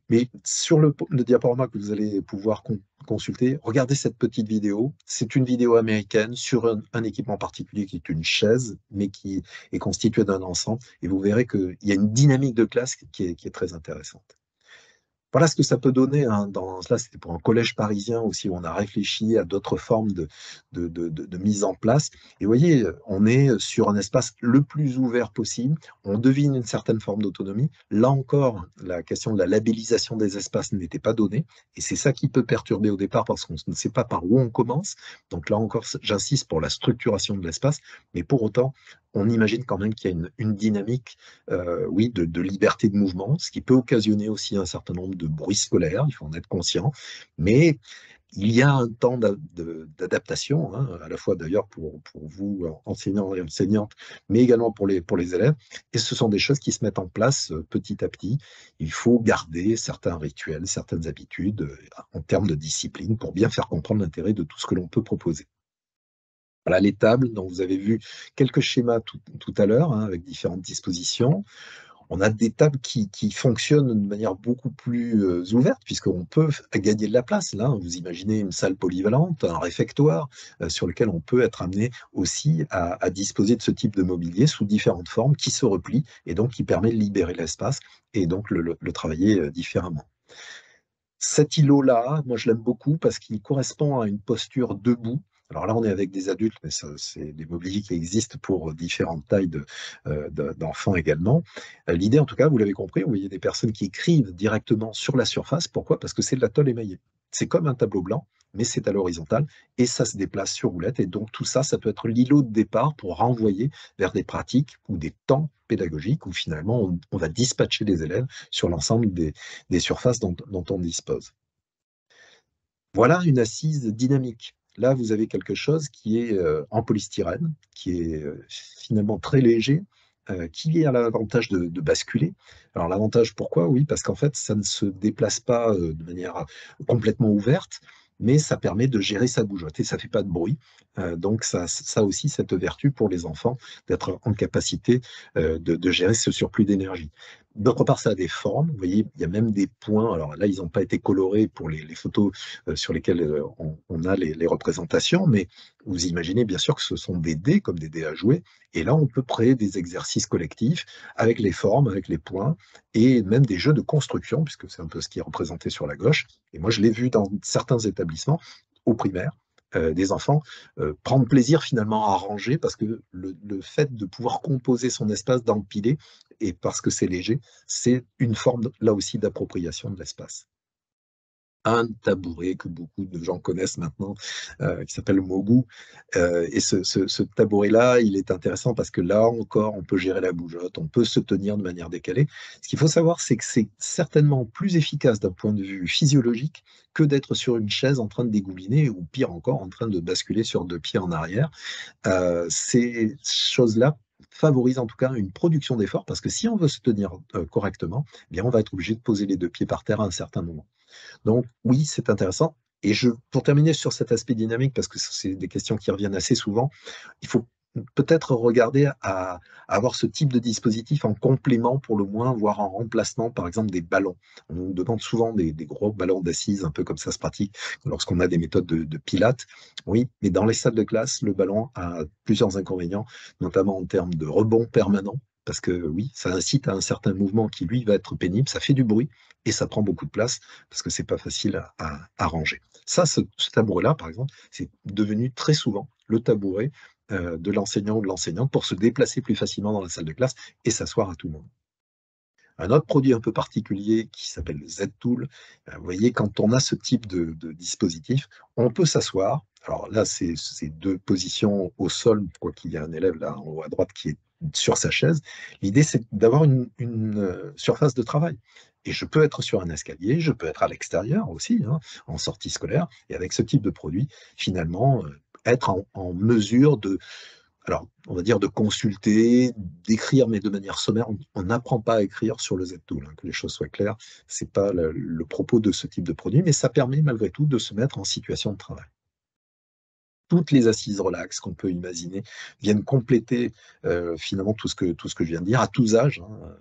mais sur le diaporama que vous allez pouvoir consulter, regardez cette petite vidéo. C'est une vidéo américaine sur un équipement particulier qui est une chaise, mais qui est constitué d'un ensemble, et vous verrez qu'il y a une dynamique de classe qui est très intéressante. Voilà ce que ça peut donner. Là, c'était pour un collège parisien aussi, où on a réfléchi à d'autres formes de mise en place. Et vous voyez, on est sur un espace le plus ouvert possible. On devine une certaine forme d'autonomie. Là encore, la question de la labellisation des espaces n'était pas donnée. Et c'est ça qui peut perturber au départ parce qu'on ne sait pas par où on commence. Donc là encore, j'insiste pour la structuration de l'espace. Mais pour autant, on imagine quand même qu'il y a une dynamique oui, de liberté de mouvement, ce qui peut occasionner aussi un certain nombre de bruits scolaires, il faut en être conscient, mais il y a un temps d'adaptation, à la fois d'ailleurs pour vous, enseignants et enseignantes, mais également pour les élèves, et ce sont des choses qui se mettent en place petit à petit. Il faut garder certains rituels, certaines habitudes en termes de discipline pour bien faire comprendre l'intérêt de tout ce que l'on peut proposer. Voilà les tables dont vous avez vu quelques schémas tout à l'heure, avec différentes dispositions. On a des tables qui fonctionnent de manière beaucoup plus ouverte, puisqu'on peut gagner de la place. Là, vous imaginez une salle polyvalente, un réfectoire, sur lequel on peut être amené aussi à disposer de ce type de mobilier sous différentes formes qui se replient et donc qui permet de libérer l'espace et donc le travailler différemment. Cet îlot-là, moi je l'aime beaucoup parce qu'il correspond à une posture debout. Alors là, on est avec des adultes, mais c'est des mobiliers qui existent pour différentes tailles d'enfants également. L'idée, en tout cas, vous l'avez compris, vous voyez des personnes qui écrivent directement sur la surface. Pourquoi? Parce que c'est de la tôle émaillée. C'est comme un tableau blanc, mais c'est à l'horizontale et ça se déplace sur roulette. Et donc tout ça, ça peut être l'îlot de départ pour renvoyer vers des pratiques ou des temps pédagogiques où finalement on va dispatcher les élèves sur l'ensemble des surfaces dont on dispose. Voilà une assise dynamique. Là, vous avez quelque chose qui est en polystyrène, qui est finalement très léger, qui a l'avantage de basculer. Alors l'avantage, pourquoi? Oui, parce qu'en fait, ça ne se déplace pas de manière complètement ouverte, mais ça permet de gérer sa bougeotte et ça ne fait pas de bruit. Donc ça a aussi cette vertu pour les enfants d'être en capacité de gérer ce surplus d'énergie. D'autre part, ça a des formes. Vous voyez, il y a même des points. Alors là, ils n'ont pas été colorés pour les photos sur lesquelles on a les représentations, mais vous imaginez bien sûr que ce sont des dés, comme des dés à jouer. Et là, on peut créer des exercices collectifs avec les formes, avec les points, et même des jeux de construction, puisque c'est un peu ce qui est représenté sur la gauche. Et moi, je l'ai vu dans certains établissements, au primaire, des enfants prendre plaisir finalement à ranger parce que le fait de pouvoir composer son espace, d'empiler, et parce que c'est léger, c'est une forme là aussi d'appropriation de l'espace. Un tabouret que beaucoup de gens connaissent maintenant, qui s'appelle Mogu. Et ce tabouret-là, il est intéressant parce que là encore, on peut gérer la bougeotte, on peut se tenir de manière décalée. Ce qu'il faut savoir, c'est que c'est certainement plus efficace d'un point de vue physiologique que d'être sur une chaise en train de dégouliner ou pire encore, en train de basculer sur deux pieds en arrière. Ces choses-là favorisent en tout cas une production d'effort parce que si on veut se tenir correctement, eh bien on va être obligé de poser les deux pieds par terre à un certain moment. Donc oui, c'est intéressant. Et pour terminer sur cet aspect dynamique, parce que c'est des questions qui reviennent assez souvent, il faut peut-être regarder à avoir ce type de dispositif en complément pour le moins, voire en remplacement, par exemple, des ballons. On nous demande souvent des gros ballons d'assises, un peu comme ça se pratique lorsqu'on a des méthodes de pilates. Oui, mais dans les salles de classe, le ballon a plusieurs inconvénients, notamment en termes de rebond permanent. parce que oui, ça incite à un certain mouvement qui, lui, va être pénible, ça fait du bruit et ça prend beaucoup de place parce que c'est pas facile à ranger. Ça, ce tabouret-là, par exemple, c'est devenu très souvent le tabouret de l'enseignant ou de l'enseignante pour se déplacer plus facilement dans la salle de classe et s'asseoir à tout moment. Un autre produit un peu particulier qui s'appelle le Z-Tool. Vous voyez, quand on a ce type de dispositif, on peut s'asseoir. Alors là, c'est deux positions au sol, quoi qu'il y ait un élève là en haut à droite qui est sur sa chaise. L'idée, c'est d'avoir une surface de travail. Et je peux être sur un escalier, je peux être à l'extérieur aussi, hein, en sortie scolaire. Et avec ce type de produit, finalement, être en mesure de, alors, on va dire de consulter, d'écrire, mais de manière sommaire. On n'apprend pas à écrire sur le Z-Tool, hein, que les choses soient claires. Ce n'est pas le propos de ce type de produit, mais ça permet malgré tout de se mettre en situation de travail. Toutes les assises relax qu'on peut imaginer viennent compléter finalement tout ce que je viens de dire, à tous âges, hein.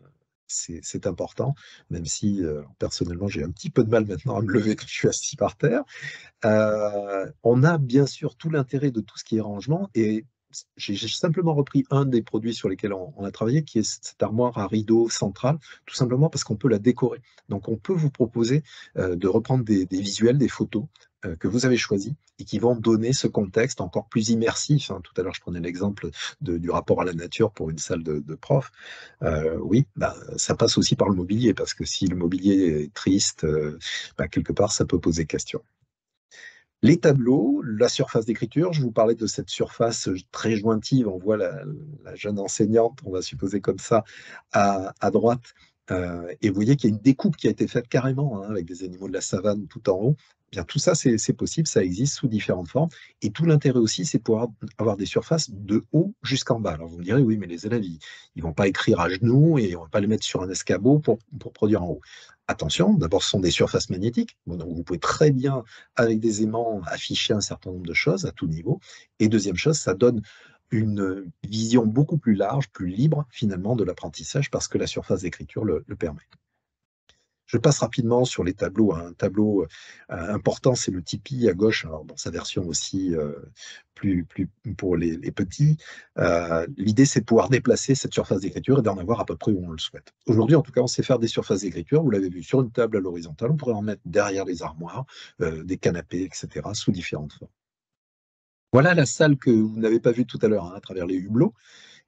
C'est important, même si personnellement j'ai un petit peu de mal maintenant à me lever quand je suis assis par terre. On a bien sûr tout l'intérêt de tout ce qui est rangement et j'ai simplement repris un des produits sur lesquels on a travaillé, qui est cette armoire à rideau centrale, tout simplement parce qu'on peut la décorer. Donc on peut vous proposer de reprendre des visuels, des photos que vous avez choisis et qui vont donner ce contexte encore plus immersif, hein. Tout à l'heure, je prenais l'exemple du rapport à la nature pour une salle de prof. Oui, bah, ça passe aussi par le mobilier, parce que si le mobilier est triste, bah, quelque part, ça peut poser question. Les tableaux, la surface d'écriture, je vous parlais de cette surface très jointive, on voit la jeune enseignante, on va supposer comme ça, à droite, et vous voyez qu'il y a une découpe qui a été faite carrément, hein, avec des animaux de la savane tout en haut. Bien, tout ça, c'est possible, ça existe sous différentes formes, et tout l'intérêt aussi, c'est pouvoir avoir des surfaces de haut jusqu'en bas. Alors vous me direz, oui, mais les élèves, ils vont pas écrire à genoux et on va pas les mettre sur un escabeau pour produire en haut. Attention, d'abord, ce sont des surfaces magnétiques, bon, donc vous pouvez très bien avec des aimants, afficher un certain nombre de choses à tout niveau. Et deuxième chose, ça donne une vision beaucoup plus large, plus libre finalement de l'apprentissage parce que la surface d'écriture le permet. Je passe rapidement sur les tableaux, hein. Un tableau important, c'est le Tipeee à gauche, alors dans sa version aussi plus pour les petits. L'idée, c'est de pouvoir déplacer cette surface d'écriture et d'en avoir à peu près où on le souhaite. Aujourd'hui, en tout cas, on sait faire des surfaces d'écriture. Vous l'avez vu sur une table à l'horizontale. On pourrait en mettre derrière les armoires, des canapés, etc., sous différentes formes. Voilà la salle que vous n'avez pas vue tout à l'heure, hein, à travers les hublots.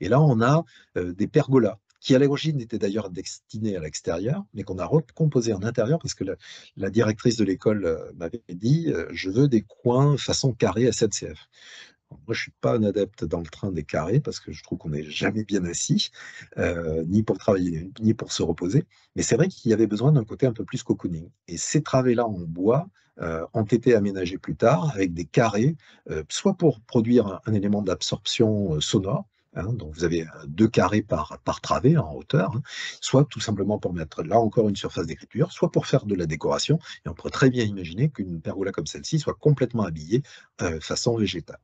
Et là, on a des pergolas qui, à l'origine, étaient d'ailleurs destinés à l'extérieur, mais qu'on a recomposé en intérieur parce que la directrice de l'école m'avait dit je veux des coins façon carré SNCF. Moi, je ne suis pas un adepte dans le train des carrés parce que je trouve qu'on n'est jamais bien assis, ni pour travailler, ni pour se reposer. Mais c'est vrai qu'il y avait besoin d'un côté un peu plus cocooning. Et ces travées-là en bois ont été aménagés plus tard avec des carrés, soit pour produire un élément d'absorption sonore, hein, donc vous avez deux carrés par travée en hauteur, hein, soit tout simplement pour mettre là encore une surface d'écriture, soit pour faire de la décoration. Et on pourrait très bien imaginer qu'une pergola comme celle-ci soit complètement habillée façon végétale.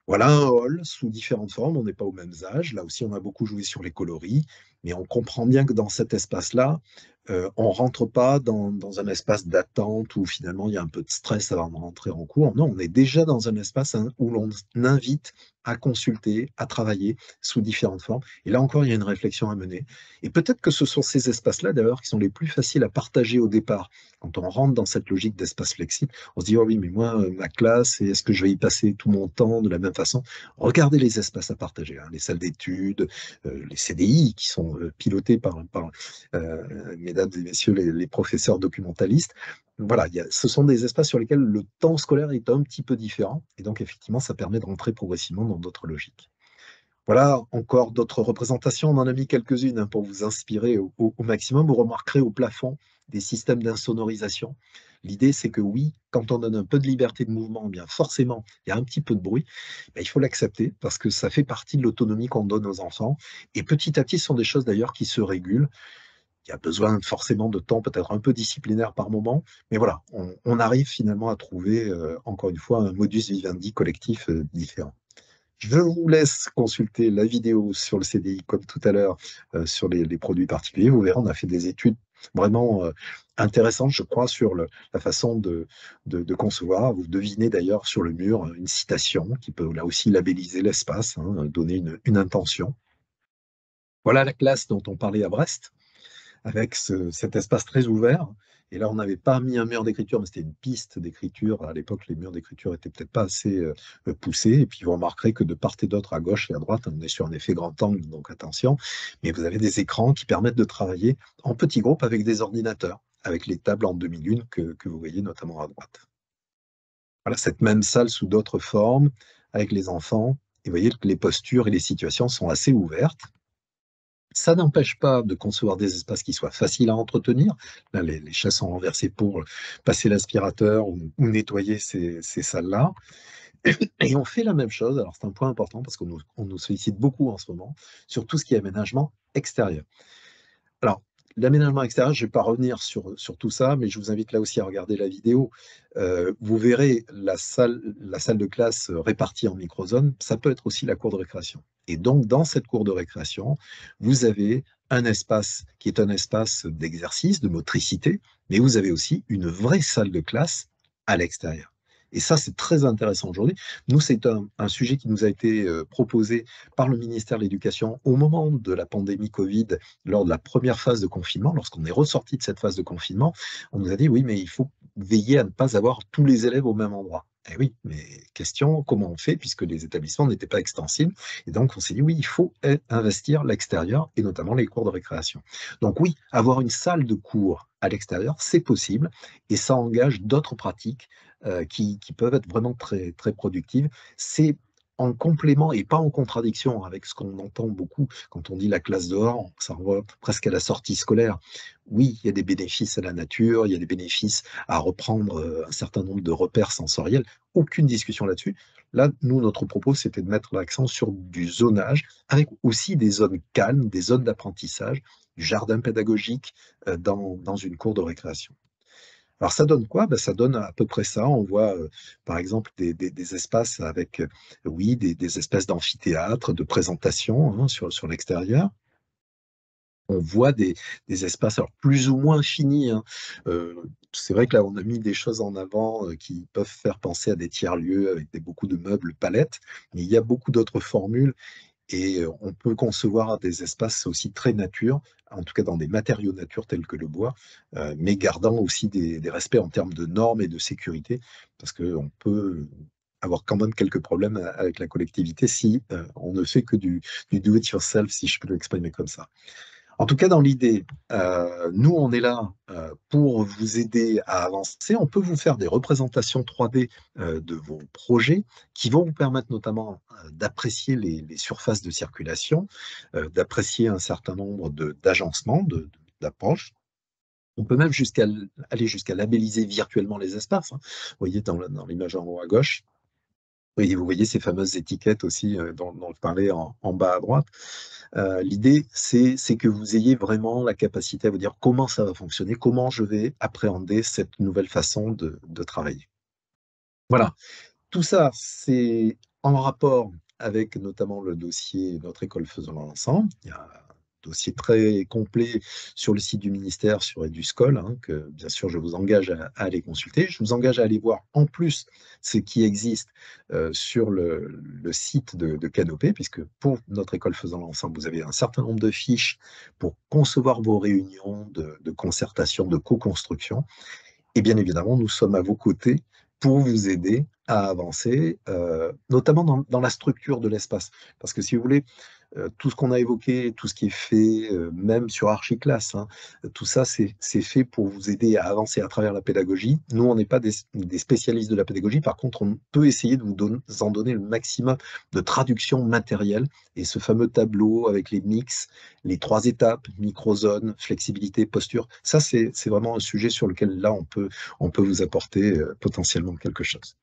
Voilà un hall sous différentes formes, on n'est pas aux mêmes âges. Là aussi, on a beaucoup joué sur les coloris, mais on comprend bien que dans cet espace-là, on ne rentre pas dans un espace d'attente où finalement il y a un peu de stress avant de rentrer en cours. Non, on est déjà dans un espace, hein, où l'on invite à consulter, à travailler sous différentes formes. Et là encore, il y a une réflexion à mener. Et peut-être que ce sont ces espaces-là, d'ailleurs, qui sont les plus faciles à partager au départ. Quand on rentre dans cette logique d'espace flexible, on se dit, oh oui, mais moi, ma classe, est-ce que je vais y passer tout mon temps de la même façon? Regardez les espaces à partager, hein, les salles d'études, les CDI qui sont pilotés par mesdames et messieurs les professeurs documentalistes. Voilà, ce sont des espaces sur lesquels le temps scolaire est un petit peu différent. Et donc, effectivement, ça permet de rentrer progressivement dans d'autres logiques. Voilà, encore d'autres représentations. On en a mis quelques-unes, hein, pour vous inspirer au maximum. Vous remarquerez au plafond des systèmes d'insonorisation. L'idée, c'est que oui, quand on donne un peu de liberté de mouvement, eh bien forcément, il y a un petit peu de bruit. Ben, il faut l'accepter parce que ça fait partie de l'autonomie qu'on donne aux enfants. Et petit à petit, ce sont des choses d'ailleurs qui se régulent. Il y a besoin forcément de temps, peut-être un peu disciplinaire par moment. Mais voilà, on arrive finalement à trouver, encore une fois, un modus vivendi collectif différent. Je vous laisse consulter la vidéo sur le CDI, comme tout à l'heure, sur les produits particuliers. Vous verrez, on a fait des études vraiment intéressantes, je crois, sur la façon de concevoir. Vous devinez d'ailleurs sur le mur une citation qui peut là aussi labelliser l'espace, hein, donner une intention. Voilà la classe dont on parlait à Brest, avec cet espace très ouvert. Et là, on n'avait pas mis un mur d'écriture, mais c'était une piste d'écriture. À l'époque, les murs d'écriture étaient peut-être pas assez poussés. Et puis, vous remarquerez que de part et d'autre, à gauche et à droite, on est sur un effet grand angle, donc attention. Mais vous avez des écrans qui permettent de travailler en petits groupes avec des ordinateurs, avec les tables en demi-lune que vous voyez notamment à droite. Voilà, cette même salle sous d'autres formes, avec les enfants. Et vous voyez que les postures et les situations sont assez ouvertes. Ça n'empêche pas de concevoir des espaces qui soient faciles à entretenir. Là, les chaises sont renversées pour passer l'aspirateur ou nettoyer ces salles-là. Et on fait la même chose, alors c'est un point important parce on nous sollicite beaucoup en ce moment, sur tout ce qui est aménagement extérieur. Alors, l'aménagement extérieur, je ne vais pas revenir sur tout ça, mais je vous invite là aussi à regarder la vidéo. Vous verrez la salle de classe répartie en microzones, ça peut être aussi la cour de récréation. Et donc, dans cette cour de récréation, vous avez un espace qui est un espace d'exercice, de motricité, mais vous avez aussi une vraie salle de classe à l'extérieur. Et ça, c'est très intéressant aujourd'hui. Nous, c'est un sujet qui nous a été proposé par le ministère de l'Éducation au moment de la pandémie Covid, lors de la première phase de confinement. Lorsqu'on est ressorti de cette phase de confinement, on nous a dit oui, mais il faut veiller à ne pas avoir tous les élèves au même endroit. Eh oui, mais question, comment on fait puisque les établissements n'étaient pas extensibles? Et donc, on s'est dit oui, il faut investir l'extérieur et notamment les cours de récréation. Donc oui, avoir une salle de cours à l'extérieur, c'est possible et ça engage d'autres pratiques qui peuvent être vraiment très, très productives. C'est en complément et pas en contradiction avec ce qu'on entend beaucoup quand on dit la classe dehors, ça renvoie presque à la sortie scolaire. Oui, il y a des bénéfices à la nature, il y a des bénéfices à reprendre un certain nombre de repères sensoriels, aucune discussion là-dessus. Là, nous, notre propos, c'était de mettre l'accent sur du zonage, avec aussi des zones calmes, des zones d'apprentissage, du jardin pédagogique dans une cour de récréation. Alors ça donne quoi? Ben, ça donne à peu près ça. On voit par exemple des espaces avec, oui, des espèces d'amphithéâtres, de présentation hein, sur l'extérieur. On voit des espaces alors plus ou moins finis, hein. C'est vrai que là, on a mis des choses en avant qui peuvent faire penser à des tiers-lieux avec beaucoup de meubles palettes, mais il y a beaucoup d'autres formules et on peut concevoir des espaces aussi très nature, en tout cas dans des matériaux nature tels que le bois, mais gardant aussi des respects en termes de normes et de sécurité, parce qu'on peut avoir quand même quelques problèmes avec la collectivité si on ne fait que du do it yourself, si je peux l'exprimer comme ça. En tout cas, dans l'idée, nous, on est là pour vous aider à avancer. On peut vous faire des représentations 3D de vos projets qui vont vous permettre notamment d'apprécier les surfaces de circulation, d'apprécier un certain nombre d'agencements, d'approches. On peut même aller jusqu'à labelliser virtuellement les espaces, hein. Vous voyez dans l'image en haut à gauche, oui, vous voyez ces fameuses étiquettes aussi dont je parlais en bas à droite. L'idée, c'est que vous ayez vraiment la capacité à vous dire comment ça va fonctionner, comment je vais appréhender cette nouvelle façon de travailler. Voilà, tout ça, c'est en rapport avec notamment le dossier Notre école faisant l'ensemble. Il y a un dossier très complet sur le site du ministère sur EduScol, hein, que bien sûr je vous engage à aller consulter. Je vous engage à aller voir en plus ce qui existe sur le site de Canopé, puisque pour Notre école faisant l'ensemble, vous avez un certain nombre de fiches pour concevoir vos réunions de concertation, de co-construction. Et bien évidemment, nous sommes à vos côtés pour vous aider à avancer, notamment dans la structure de l'espace. Parce que si vous voulez, tout ce qu'on a évoqué, tout ce qui est fait, même sur Archiclass, hein, tout ça, c'est fait pour vous aider à avancer à travers la pédagogie. Nous, on n'est pas des spécialistes de la pédagogie. Par contre, on peut essayer de en donner le maximum de traduction matérielle. Et ce fameux tableau avec les mix, les 3 étapes, microzone, flexibilité, posture, ça, c'est vraiment un sujet sur lequel, là, on peut vous apporter potentiellement quelque chose.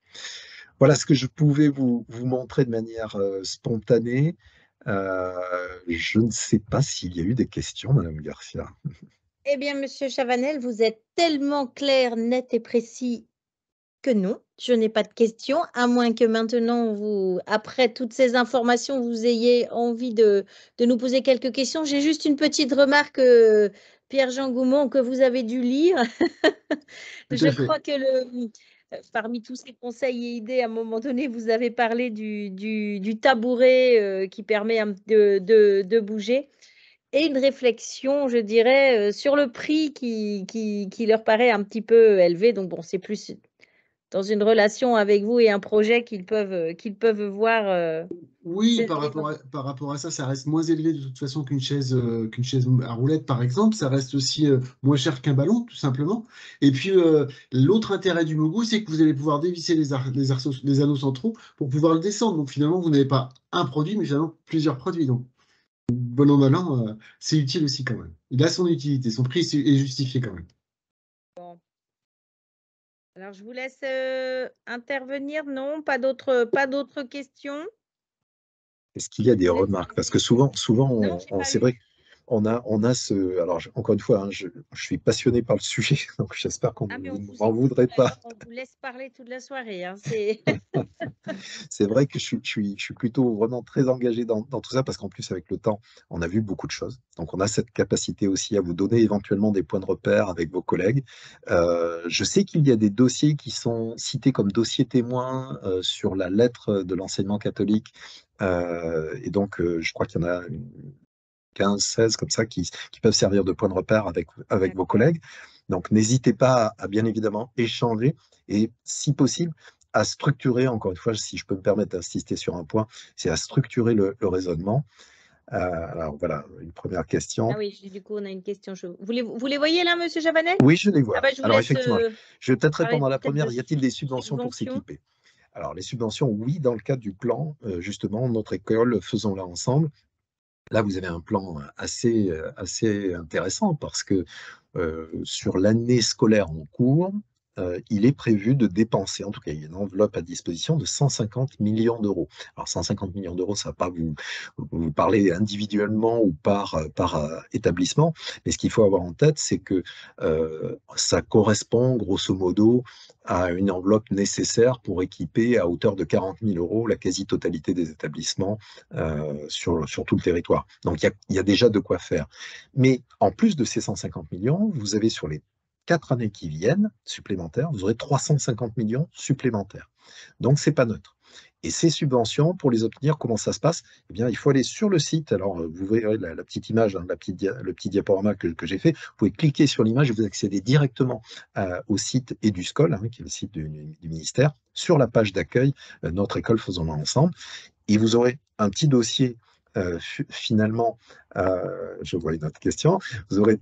Voilà ce que je pouvais vous montrer de manière spontanée. Je ne sais pas s'il y a eu des questions, Madame Garcia. Eh bien, monsieur Chavanel, vous êtes tellement clair, net et précis que non, je n'ai pas de questions, à moins que maintenant vous, après toutes ces informations, vous ayez envie de nous poser quelques questions. J'ai juste une petite remarque, Pierre-Jean Goumont, que vous avez dû lire. Tout Je à fait. crois que parmi tous ces conseils et idées, à un moment donné, vous avez parlé du tabouret qui permet de bouger. et une réflexion, je dirais, sur le prix qui leur paraît un petit peu élevé. Donc bon, c'est plus dans une relation avec vous et un projet qu'ils peuvent voir, Oui, cet élément. par rapport à ça, ça reste moins élevé de toute façon qu'une chaise à roulettes, par exemple. Ça reste aussi moins cher qu'un ballon, tout simplement. Et puis, l'autre intérêt du Mogu, c'est que vous allez pouvoir dévisser les anneaux centraux pour pouvoir le descendre. Donc, finalement, vous n'avez pas un produit, mais finalement plusieurs produits. Donc, bon an, mal an, c'est utile aussi quand même. Il a son utilité, son prix est justifié quand même. Bon. Alors je vous laisse, intervenir. Non, pas d'autres questions? Est-ce qu'il y a des Je vous laisse remarques? Parce que réfléchir. souvent, Non, j'ai pas c'est eu. vrai on a ce. Alors, encore une fois, hein, je suis passionné par le sujet, donc j'espère qu'on Ah ne mais on vous m'en écoute, voudrait pas. alors on vous laisse parler toute la soirée, hein, c'est C'est vrai que je suis plutôt vraiment très engagé dans tout ça parce qu'en plus, avec le temps, on a vu beaucoup de choses. Donc, on a cette capacité aussi à vous donner éventuellement des points de repère avec vos collègues. Je sais qu'il y a des dossiers qui sont cités comme dossiers témoins sur la lettre de l'enseignement catholique. Et donc, je crois qu'il y en a 15, 16 comme ça qui peuvent servir de point de repère avec vos d'accord. collègues. Donc, n'hésitez pas à bien évidemment échanger et, si possible, à structurer, encore une fois, si je peux me permettre d'insister sur un point, c'est à structurer le raisonnement. Alors, voilà, une première question. Ah oui, du coup, on a une question. Vous les voyez là, monsieur Chabanel? Oui, je les Ah vois. bah, je vous Alors, laisse, effectivement, je vais peut-être parler répondre à la peut-être de première. Y a-t-il des subventions pour subventions. s'équiper? Alors, les subventions, oui, dans le cadre du plan, justement, notre école, faisons-la ensemble. Là, vous avez un plan assez intéressant parce que sur l'année scolaire en cours, il est prévu de dépenser, en tout cas, il y a une enveloppe à disposition de 150 millions d'euros. Alors, 150 millions d'euros, ça ne va pas vous parler individuellement ou par établissement, mais ce qu'il faut avoir en tête, c'est que ça correspond grosso modo à une enveloppe nécessaire pour équiper à hauteur de 40 000 euros la quasi-totalité des établissements sur tout le territoire. Donc, il y a déjà de quoi faire. Mais en plus de ces 150 millions, vous avez sur les 4 années qui viennent supplémentaires, vous aurez 350 millions supplémentaires. Donc, c'est pas neutre. Et ces subventions, pour les obtenir, comment ça se passe? Eh bien, il faut aller sur le site. Alors, vous verrez la petite image, hein, le petit diaporama que j'ai fait. Vous pouvez cliquer sur l'image et vous accédez directement au site EduScol, hein, qui est le site du ministère, sur la page d'accueil Notre école, faisons-la ensemble. Et vous aurez un petit dossier, finalement, je vois une autre question, vous aurez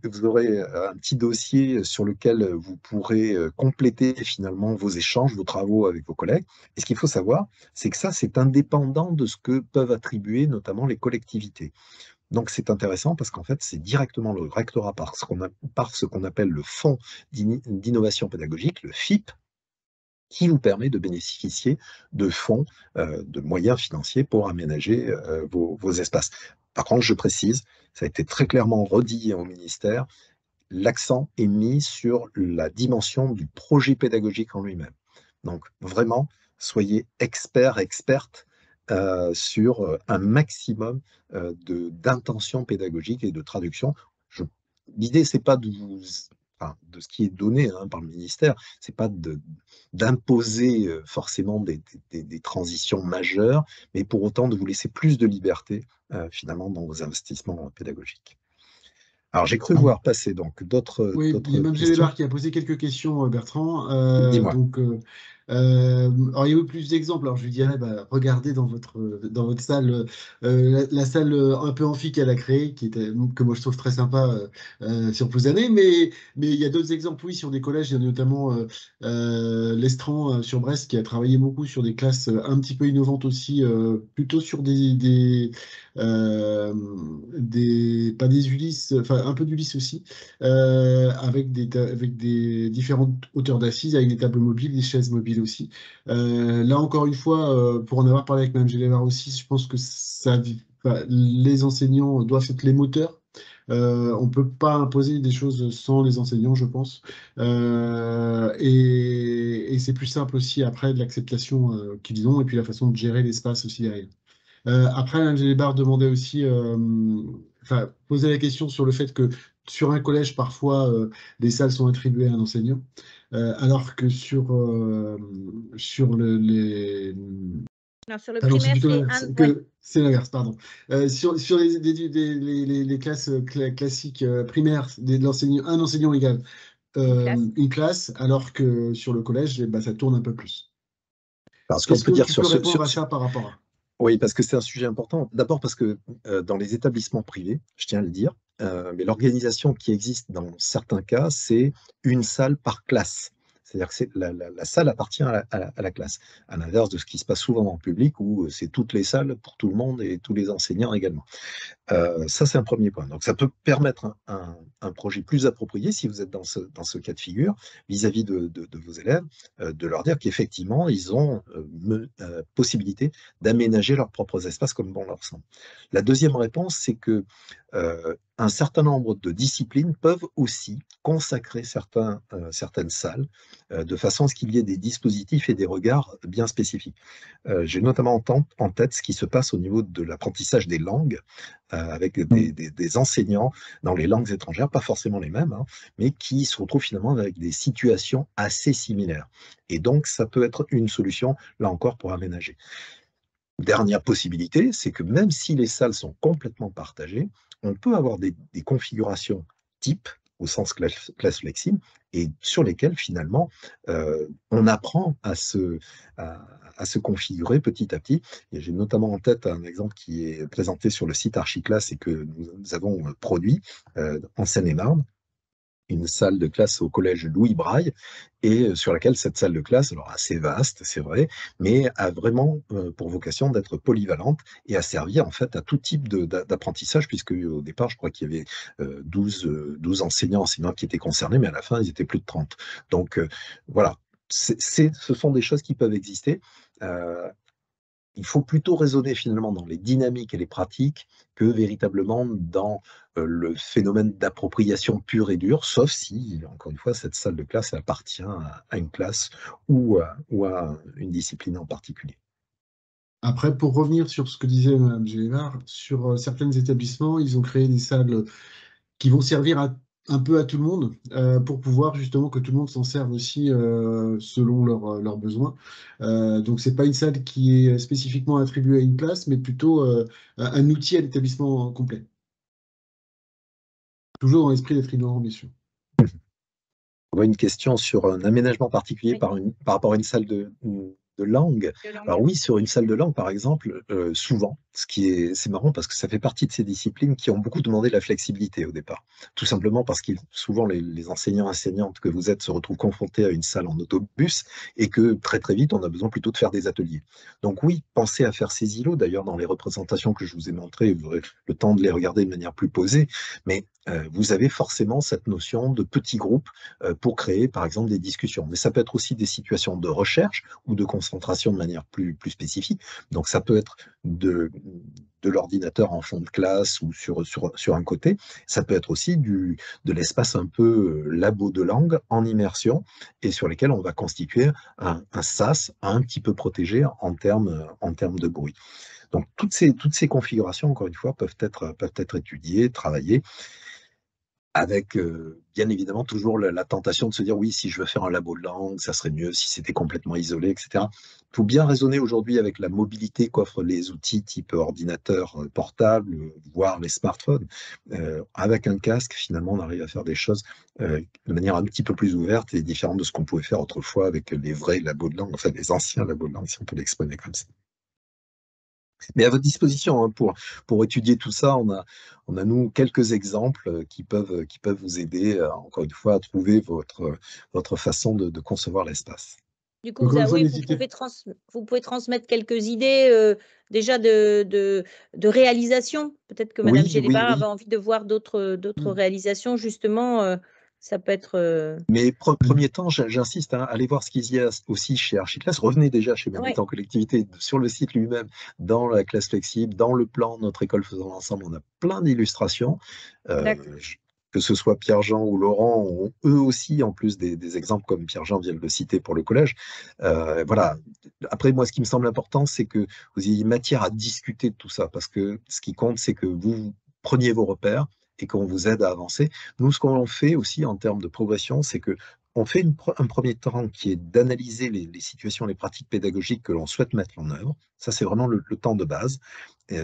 un petit dossier sur lequel vous pourrez compléter finalement vos échanges, vos travaux avec vos collègues. Et ce qu'il faut savoir, c'est que ça, c'est indépendant de ce que peuvent attribuer notamment les collectivités. Donc c'est intéressant parce qu'en fait, c'est directement le rectorat par ce qu'on appelle le Fonds d'innovation pédagogique, le FIP, qui vous permet de bénéficier de fonds, de moyens financiers pour aménager vos espaces. Par contre, je précise, ça a été très clairement redit au ministère, l'accent est mis sur la dimension du projet pédagogique en lui-même. Donc vraiment, soyez experts, expertes sur un maximum d'intention pédagogique et de traduction. L'idée, c'est pas enfin, de ce qui est donné par le ministère, c'est pas d'imposer forcément des transitions majeures, mais pour autant de vous laisser plus de liberté finalement dans vos investissements pédagogiques. Alors j'ai cru voir passer donc Oui, il y a d'autres même questions. Gélébar qui a posé quelques questions, Bertrand. Dis-moi. Alors, il y a eu plus d'exemples. Alors, je lui dirais, bah, regardez dans votre salle, la salle un peu amphi qu'elle a créée, que moi je trouve très sympa sur plusieurs années. Mais il y a d'autres exemples, oui, sur des collèges. Il y a notamment l'Estran sur Brest qui a travaillé beaucoup sur des classes un petit peu innovantes aussi, plutôt sur pas des Ulysses, enfin un peu d'Ulysse aussi avec des différentes hauteurs d'assises, avec des tables mobiles, des chaises mobiles aussi. Là, encore une fois, pour en avoir parlé avec Mme Gélévar aussi, je pense que enfin, les enseignants doivent être les moteurs. On ne peut pas imposer des choses sans les enseignants, je pense. Et c'est plus simple aussi après de l'acceptation qu'ils ont et puis la façon de gérer l'espace aussi derrière. Après, Angèle Barr demandait aussi, enfin, posait la question sur le fait que sur un collège, parfois, les salles sont attribuées à un enseignant, alors que sur Alors, sur le Ah non, c'est primaire, plutôt c'est l'inverse. ouais, C'est l'inverse, pardon. Sur les classes classiques primaires, un enseignant égale une classe. une classe, alors que sur le collège, eh ben, ça tourne un peu plus. Parce qu'on Qu'est-ce peut que dire tu peux répondre à ça par rapport à? oui, parce que c'est un sujet important. D'abord parce que dans les établissements privés, je tiens à le dire, mais l'organisation qui existe dans certains cas, c'est une salle par classe. C'est-à-dire que la salle appartient à la classe, à l'inverse de ce qui se passe souvent en public où c'est toutes les salles pour tout le monde et tous les enseignants également. Ça, c'est un premier point. Donc, ça peut permettre un projet plus approprié si vous êtes dans ce cas de figure vis-à-vis de vos élèves, de leur dire qu'effectivement, ils ont possibilité d'aménager leurs propres espaces comme bon leur semble. La deuxième réponse, c'est que un certain nombre de disciplines peuvent aussi consacrer certaines salles de façon à ce qu'il y ait des dispositifs et des regards bien spécifiques. J'ai notamment en tête ce qui se passe au niveau de l'apprentissage des langues avec des enseignants dans les langues étrangères, pas forcément les mêmes, hein, mais qui se retrouvent finalement avec des situations assez similaires. Et donc, ça peut être une solution, là encore, pour aménager. Dernière possibilité, c'est que même si les salles sont complètement partagées, on peut avoir des configurations type, au sens classe flexible, et sur lesquelles finalement on apprend à se configurer petit à petit. Et j'ai notamment en tête un exemple qui est présenté sur le site Archiclass et que nous avons produit en Seine-et-Marne, une salle de classe au collège Louis Braille, et sur laquelle cette salle de classe, alors assez vaste, c'est vrai, mais a vraiment pour vocation d'être polyvalente et à servir en fait à tout type d'apprentissage, puisque au départ, je crois qu'il y avait 12 enseignants qui étaient concernés, mais à la fin, ils étaient plus de 30. Donc voilà, ce sont des choses qui peuvent exister. Euh, il faut plutôt raisonner finalement dans les dynamiques et les pratiques que véritablement dans le phénomène d'appropriation pure et dure, sauf si, encore une fois, cette salle de classe appartient à une classe ou à une discipline en particulier. Après, pour revenir sur ce que disait Mme Génévard, sur certains établissements, ils ont créé des salles qui vont servir un peu à tout le monde pour pouvoir justement que tout le monde s'en serve aussi selon leurs besoins. Donc, c'est pas une salle qui est spécifiquement attribuée à une classe, mais plutôt un outil à l'établissement complet. Toujours dans l'esprit d'être innovant, bien sûr. On voit une question sur un aménagement particulier Oui, par rapport à une salle de langue. de Alors langue. oui, sur une salle de langue, par exemple, souvent, c'est marrant parce que ça fait partie de ces disciplines qui ont beaucoup demandé de la flexibilité au départ. Tout simplement parce que souvent les enseignants, enseignantes que vous êtes se retrouvent confrontés à une salle en autobus et que très très vite, on a besoin plutôt de faire des ateliers. Donc oui, pensez à faire ces îlots. D'ailleurs, dans les représentations que je vous ai montrées, vous aurez le temps de les regarder de manière plus posée, mais vous avez forcément cette notion de petits groupes pour créer, par exemple, des discussions. Mais ça peut être aussi des situations de recherche ou de concentration de manière plus spécifique. Donc, ça peut être de l'ordinateur en fond de classe ou sur un côté. Ça peut être aussi de l'espace un peu labo de langue en immersion et sur lesquels on va constituer un sas un petit peu protégé en termes de bruit. Donc, toutes ces configurations, encore une fois, peuvent être étudiées, travaillées avec bien évidemment toujours la tentation de se dire oui, si je veux faire un labo de langue, ça serait mieux si c'était complètement isolé, etc. Il faut bien raisonner aujourd'hui avec la mobilité qu'offrent les outils type ordinateur portable, voire les smartphones. Avec un casque, finalement, on arrive à faire des choses de manière un petit peu plus ouverte et différente de ce qu'on pouvait faire autrefois avec les vrais labos de langue, enfin les anciens labos de langue, si on peut l'exprimer comme ça. Mais à votre disposition, hein, pour étudier tout ça, on a nous quelques exemples qui peuvent vous aider, encore une fois, à trouver votre façon de concevoir l'espace. Du coup, Encore une fois, oui, n'hésitez pas. vous pouvez transmettre quelques idées déjà de réalisation. Peut-être que Madame Oui, oui, Génébar avait oui. envie de voir d'autres réalisations, justement. Ça peut être. Mais premier temps, j'insiste, hein, allez voir ce qu'il y a aussi chez Archiclass. Revenez déjà chez Oui, Méditer en collectivité, sur le site lui-même, dans la classe flexible, dans le plan Notre école faisant l'ensemble, on a plein d'illustrations. Euh, d'accord. que ce soit Pierre-Jean ou Laurent, ont eux aussi, en plus des exemples comme Pierre-Jean vient de le citer pour le collège. Voilà. Après, moi, ce qui me semble important, c'est que vous ayez matière à discuter de tout ça, parce que ce qui compte, c'est que vous preniez vos repères et qu'on vous aide à avancer. Nous, ce qu'on fait aussi en termes de progression, c'est que on fait un premier temps qui est d'analyser les situations, les pratiques pédagogiques que l'on souhaite mettre en œuvre. Ça, c'est vraiment le temps de base.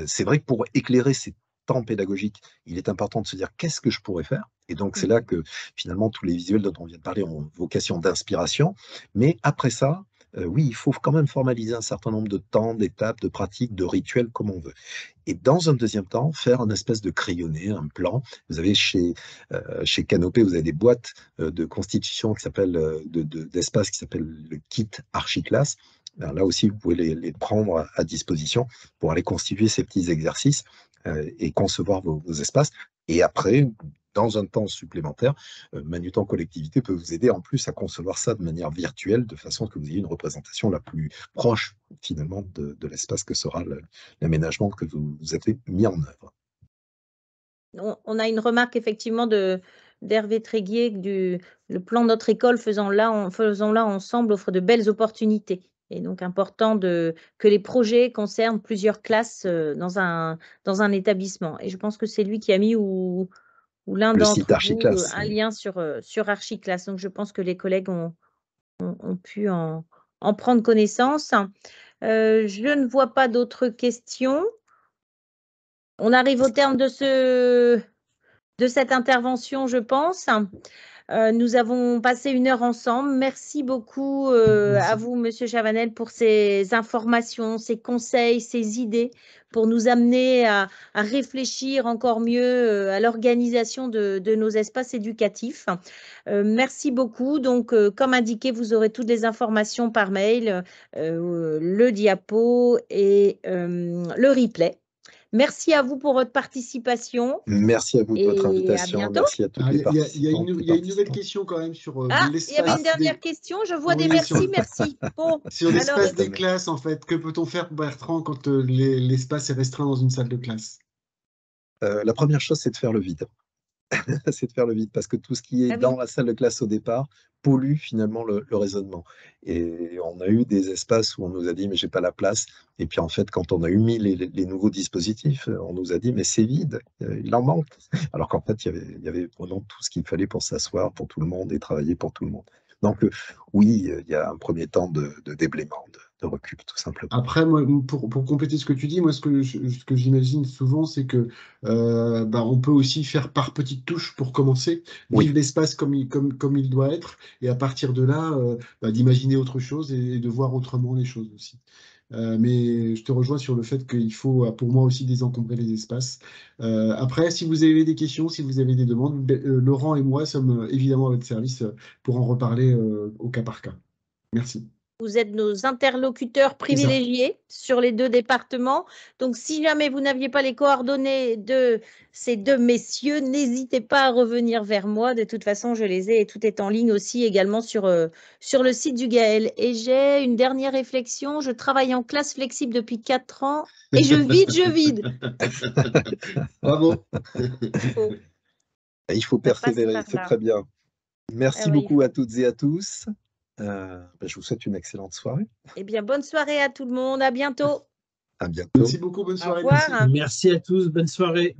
C'est vrai que pour éclairer ces temps pédagogiques, il est important de se dire qu'est-ce que je pourrais faire. Et donc, c'est là que finalement, tous les visuels dont on vient de parler ont vocation d'inspiration. Mais après ça, oui, il faut quand même formaliser un certain nombre de temps, d'étapes, de pratiques, de rituels, comme on veut. Et dans un deuxième temps, faire un espèce de crayonné, un plan. Vous avez chez Canopé, vous avez des boîtes de constitution qui s'appellent, d'espace qui s'appelle le kit Archiclass. Alors là aussi, vous pouvez les prendre à disposition pour aller constituer ces petits exercices et concevoir vos espaces. Et après, dans un temps supplémentaire, Manutan Collectivité peut vous aider en plus à concevoir ça de manière virtuelle, de façon que vous ayez une représentation la plus proche finalement de l'espace que sera l'aménagement que vous avez mis en œuvre. On a une remarque effectivement d'Hervé Tréguier, le plan Notre École faisons-la ensemble offre de belles opportunités. Et donc important que les projets concernent plusieurs classes dans un établissement. Et je pense que c'est lui qui a mis ou l'un Le site d'entre vous Archiclass. un lien sur Archiclass. Donc je pense que les collègues ont pu en prendre connaissance. Je ne vois pas d'autres questions. On arrive au terme de cette intervention, je pense. Nous avons passé 1 heure ensemble. Merci beaucoup à vous, Monsieur Chavanel, pour ces informations, ces conseils, ces idées, pour nous amener à réfléchir encore mieux à l'organisation de nos espaces éducatifs. Merci beaucoup. Donc, comme indiqué, vous aurez toutes les informations par mail, le diapo et le replay. Merci à vous pour votre participation. Merci à vous de votre invitation. À bientôt. Merci à toutes les participants. Il y a une nouvelle question quand même sur l'espace. Il y avait une dernière question. Je vois des merci. Bon, sur l'espace des classes, en fait. Que peut-on faire, Bertrand, quand l'espace est restreint dans une salle de classe? La première chose, c'est de faire le vide. C'est de faire le vide, parce que tout ce qui est dans la salle de classe au départ pollue finalement le raisonnement. Et on a eu des espaces où on nous a dit mais j'ai pas la place. Et puis en fait, quand on a eu mis les nouveaux dispositifs, on nous a dit mais c'est vide, il en manque. Alors qu'en fait, il y avait vraiment tout ce qu'il fallait pour s'asseoir pour tout le monde et travailler pour tout le monde. Donc oui, il y a un premier temps de déblaiement, de recul, tout simplement. Après, moi, pour compléter ce que tu dis, moi, ce que j'imagine souvent, c'est que on peut aussi faire par petites touches pour commencer, vivre l'espace comme il doit être, et à partir de là, d'imaginer autre chose et de voir autrement les choses aussi. Mais je te rejoins sur le fait qu'il faut, pour moi aussi, désencombrer les espaces. Après, si vous avez des questions, si vous avez des demandes, Laurent et moi sommes évidemment à votre service pour en reparler au cas par cas. Merci. Vous êtes nos interlocuteurs privilégiés sur les 2 départements. Donc, si jamais vous n'aviez pas les coordonnées de ces 2 messieurs, n'hésitez pas à revenir vers moi. De toute façon, je les ai et tout est en ligne aussi également sur le site du Gaël. Et j'ai une dernière réflexion. Je travaille en classe flexible depuis 4 ans et je vide. Bravo. Il faut persévérer, c'est très bien. Merci beaucoup à toutes et à tous. Je vous souhaite une excellente soirée. Eh bien, bonne soirée à tout le monde. À bientôt. À bientôt. Merci beaucoup. Bonne soirée. Au revoir. Merci à tous. Bonne soirée.